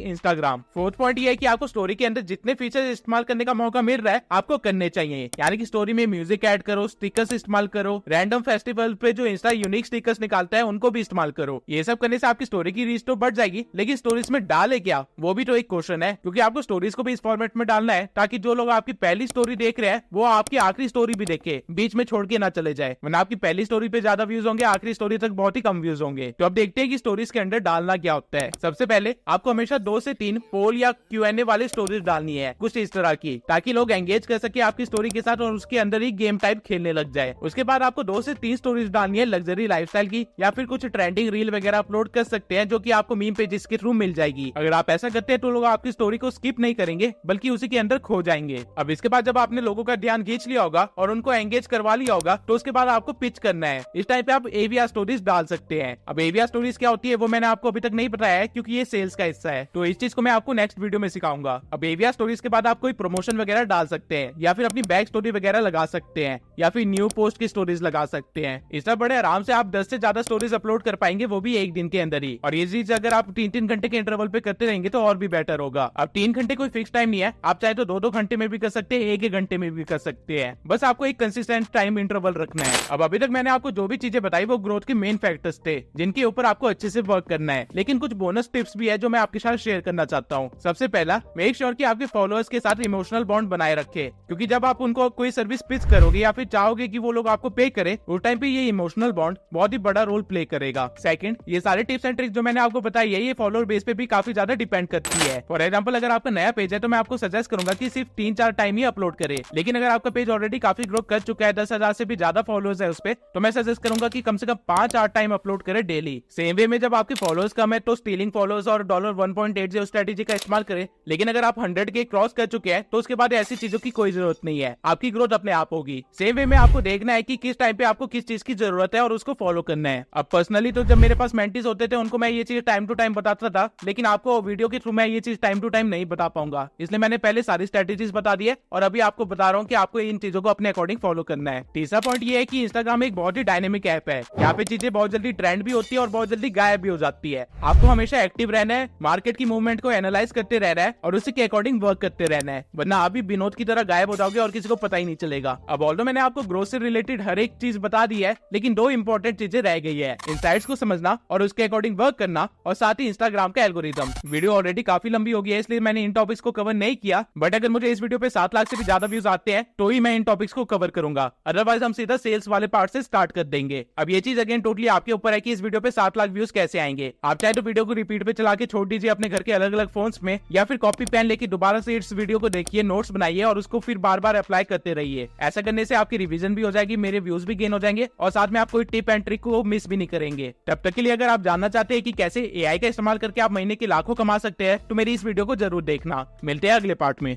इंस्टाग्राम। फोर्थ पॉइंट ये है कि आपको स्टोरी के अंदर जितने फीचर्स इस्तेमाल करने का मौका मिल रहा है आपको करने चाहिए, यानी कि स्टोरी में म्यूजिक ऐड करो, स्टिकर्स इस्तेमाल करो, रैंडम फेस्टिवल पे जो इंस्टा यूनिक स्टिकर्स निकालता है उनको भी इस्तेमाल करो। ये सब करने से आपकी स्टोरी की रीच तो बढ़ जाएगी, लेकिन स्टोरीज में डाले क्या, वो भी तो एक क्वेश्चन है, क्योंकि आपको स्टोरीज को भी इस फॉर्मेट में डालना है ताकि जो लोग आपकी पहली स्टोरी देख रहे हैं वो आपकी आखिरी स्टोरी भी देखे, बीच में छोड़ के ना चले जाए, वरना आपकी पहली स्टोरी पे ज्यादा व्यूज होंगे, आखिरी स्टोरी तक बहुत ही कम व्यूज होंगे। तो अब देखते हैं कि स्टोरीज के अंदर डालना क्या होता है। सबसे पहले आपको हमेशा 2 से 3 पोल या Q&A वाली स्टोरीज डालनी है, कुछ इस तरह की, ताकि लोग एंगेज कर सके आपकी स्टोरी के साथ और उसके अंदर ही गेम टाइप खेलने लग जाए। उसके बाद आपको 2 से 3 स्टोरीज डालनी है लग्जरी लाइफस्टाइल की, या फिर कुछ ट्रेंडिंग रील वगैरह अपलोड कर सकते हैं जो कि आपको मीम पेजेस के थ्रू मिल जाएगी। अगर आप ऐसा करते हैं तो लोग आपकी स्टोरी को स्किप नहीं करेंगे बल्कि उसी के अंदर खो जाएंगे। अब इसके बाद जब आपने लोगों का ध्यान खींच लिया होगा और उनको एंगेज करवा लिया होगा तो उसके बाद आपको पिच करना है। इस टाइम पे आप AVR स्टोरीज डाल सकते हैं। अब AVR स्टोरीज क्या होती है वो मैंने आपको अभी तक नहीं बताया है क्योंकि ये सेल्स का हिस्सा है, तो इस चीज को मैं आपको नेक्स्ट वीडियो में सिखाऊंगा। अब AVR स्टोरीज के बाद आप कोई प्रमोशन वगैरह डाल सकते हैं या फिर अपनी बैक स्टोरी वगैरह लगा सकते हैं या फिर न्यू पोस्ट की स्टोरीज लगा सकते हैं। इस तरह बड़े आराम से आप 10 से ज्यादा स्टोरीज अपलोड कर पाएंगे, वो भी एक दिन के अंदर ही। और ये चीज अगर आप 3-3 घंटे के इंटरवल पे करते रहेंगे तो और भी बेटर होगा। अब 3 घंटे कोई फिक्स टाइम नहीं है, आप चाहे तो 2-2 घंटे में भी कर सकते हैं, 1-1 घंटे में भी कर सकते हैं, बस आपको एक कंसिस्टेंट टाइम इंटरवल रखना है। अब अभी तक मैंने आपको जो भी चीजें बताई वो ग्रोथ के मेन फैक्टर्स थे जिनके ऊपर आपको अच्छे से वर्क करना है, लेकिन कुछ बोनस टिप्स भी है जो मैं आपके साथ शेयर करना चाहता हूँ। सबसे पहला, मेक श्योर कि आपके फॉलोअर्स के साथ इमोशनल बॉन्ड बनाए रखे, क्योंकि जब आप उनको कोई सर्विस पिच करोगे या फिर चाहोगे कि वो लोग आपको पे करे, उस टाइम पे ये इमोशनल बॉन्ड बहुत ही बड़ा रोल प्ले करेगा। सेकंड, ये सारे टिप्स एंड ट्रिक्स जो मैंने आपको बताई है ये फॉलोअर बेस पे भी काफी ज्यादा डिपेंड करती है। फॉर एग्जांपल, अगर आपका नया पेज है तो मैं आपको सजेस्ट करूंगा कि सिर्फ 3-4 टाइम ही अपलोड करे, लेकिन अगर आपका पेज ऑलरेडी काफी ग्रो कर चुका है, 10,000 से भी ज्यादा फॉलोअर्स है उस पे, तो मैं सजेस्ट करूंगा कि कम से कम 5-8 टाइम अपलोड करे डेली। सेम वे में जब आपके फॉलोअर्स कम है तो स्टीलिंग फॉलोअर्स और $1.8 स्ट्रेटेजी का इस्तेमाल करें, लेकिन अगर आप 100 के क्रॉस कर चुके हैं तो उसके बाद ऐसी चीजों की कोई जरूरत नहीं है, आपकी ग्रोथ अपने आप होगी। सेम वे में आपको देखना है कि किस टाइम पे आपको किस चीज की जरूरत है और उसको फॉलो करना है। अब पर्सनली तो जब मेरे पास मेंटीज होते थे उनको मैं ये चीज टाइम टू टाइम बताता था, लेकिन आपको वीडियो के थ्रू मैं ये चीज टाइम टू टाइम नहीं बता पाऊंगा, इसलिए मैंने पहले सारी स्ट्रेटेजीज बता दी है और अभी आपको बता रहा हूँ कि आपको इन चीजों को अपने अकॉर्डिंग फॉलो करना है। तीसरा पॉइंट ये है कि इंस्टाग्राम एक बहुत ही डायनेमिक ऐप है, यहाँ पे चीजें बहुत जल्दी ट्रेंड भी होती है और बहुत जल्दी गायब भी हो जाती है। आपको हमेशा एक्टिव रहना है, मार्केट की मूवमेंट को एनालाइज करते रहना है और उसी के अकॉर्डिंग वर्क करते रहना है, वरना आप भी विनोद की तरह गायब हो जाओगे और किसी को पता ही नहीं चलेगा। अब ऑल्दो मैंने आपको ग्रोथ से रिलेटेड हर एक चीज बता दी है, लेकिन 2 इंपॉर्टेंट चीजें रह गई है, इनसाइट्स को समझना और उसके अकॉर्डिंग वर्क करना, और साथ ही इंस्टाग्राम का एल्गोरिथम। वीडियो ऑलरेडी काफी लंबी हो गई है इसलिए मैंने इन टॉपिक्स को कवर नहीं किया, बट अगर मुझे इस वीडियो पे 7 लाख से भी ज्यादा व्यूज आते हैं तो ही मैं इन टॉपिक्स को कवर करूंगा, अदरवाइज हम सीधा सेल्स वाले पार्ट से स्टार्ट कर देंगे। अब ये चीज अगेन टोटली आपके ऊपर है कि इस वीडियो पे 7 लाख व्यूज कैसे आएंगे। आप चाहे तो वीडियो को रिपीट पे चला के छोड़ दीजिए अपने घर के अलग अलग फोन्स में, या फिर कॉपी पेन लेके दोबारा से इस वीडियो को देखिए, नोट्स बनाइए और उसको फिर बार बार अप्लाई करते रहिए। ऐसा करने से आपकी रिवीजन भी हो जाएगी, मेरे व्यूज भी गेन हो जाएंगे और साथ में आप कोई टिप एंड ट्रिक को मिस भी नहीं करेंगे। तब तक के लिए अगर आप जानना चाहते हैं कि कैसे AI का इस्तेमाल करके आप महीने के लाखों कमा सकते हैं तो मेरी इस वीडियो को जरूर देखना। मिलते हैं अगले पार्ट में।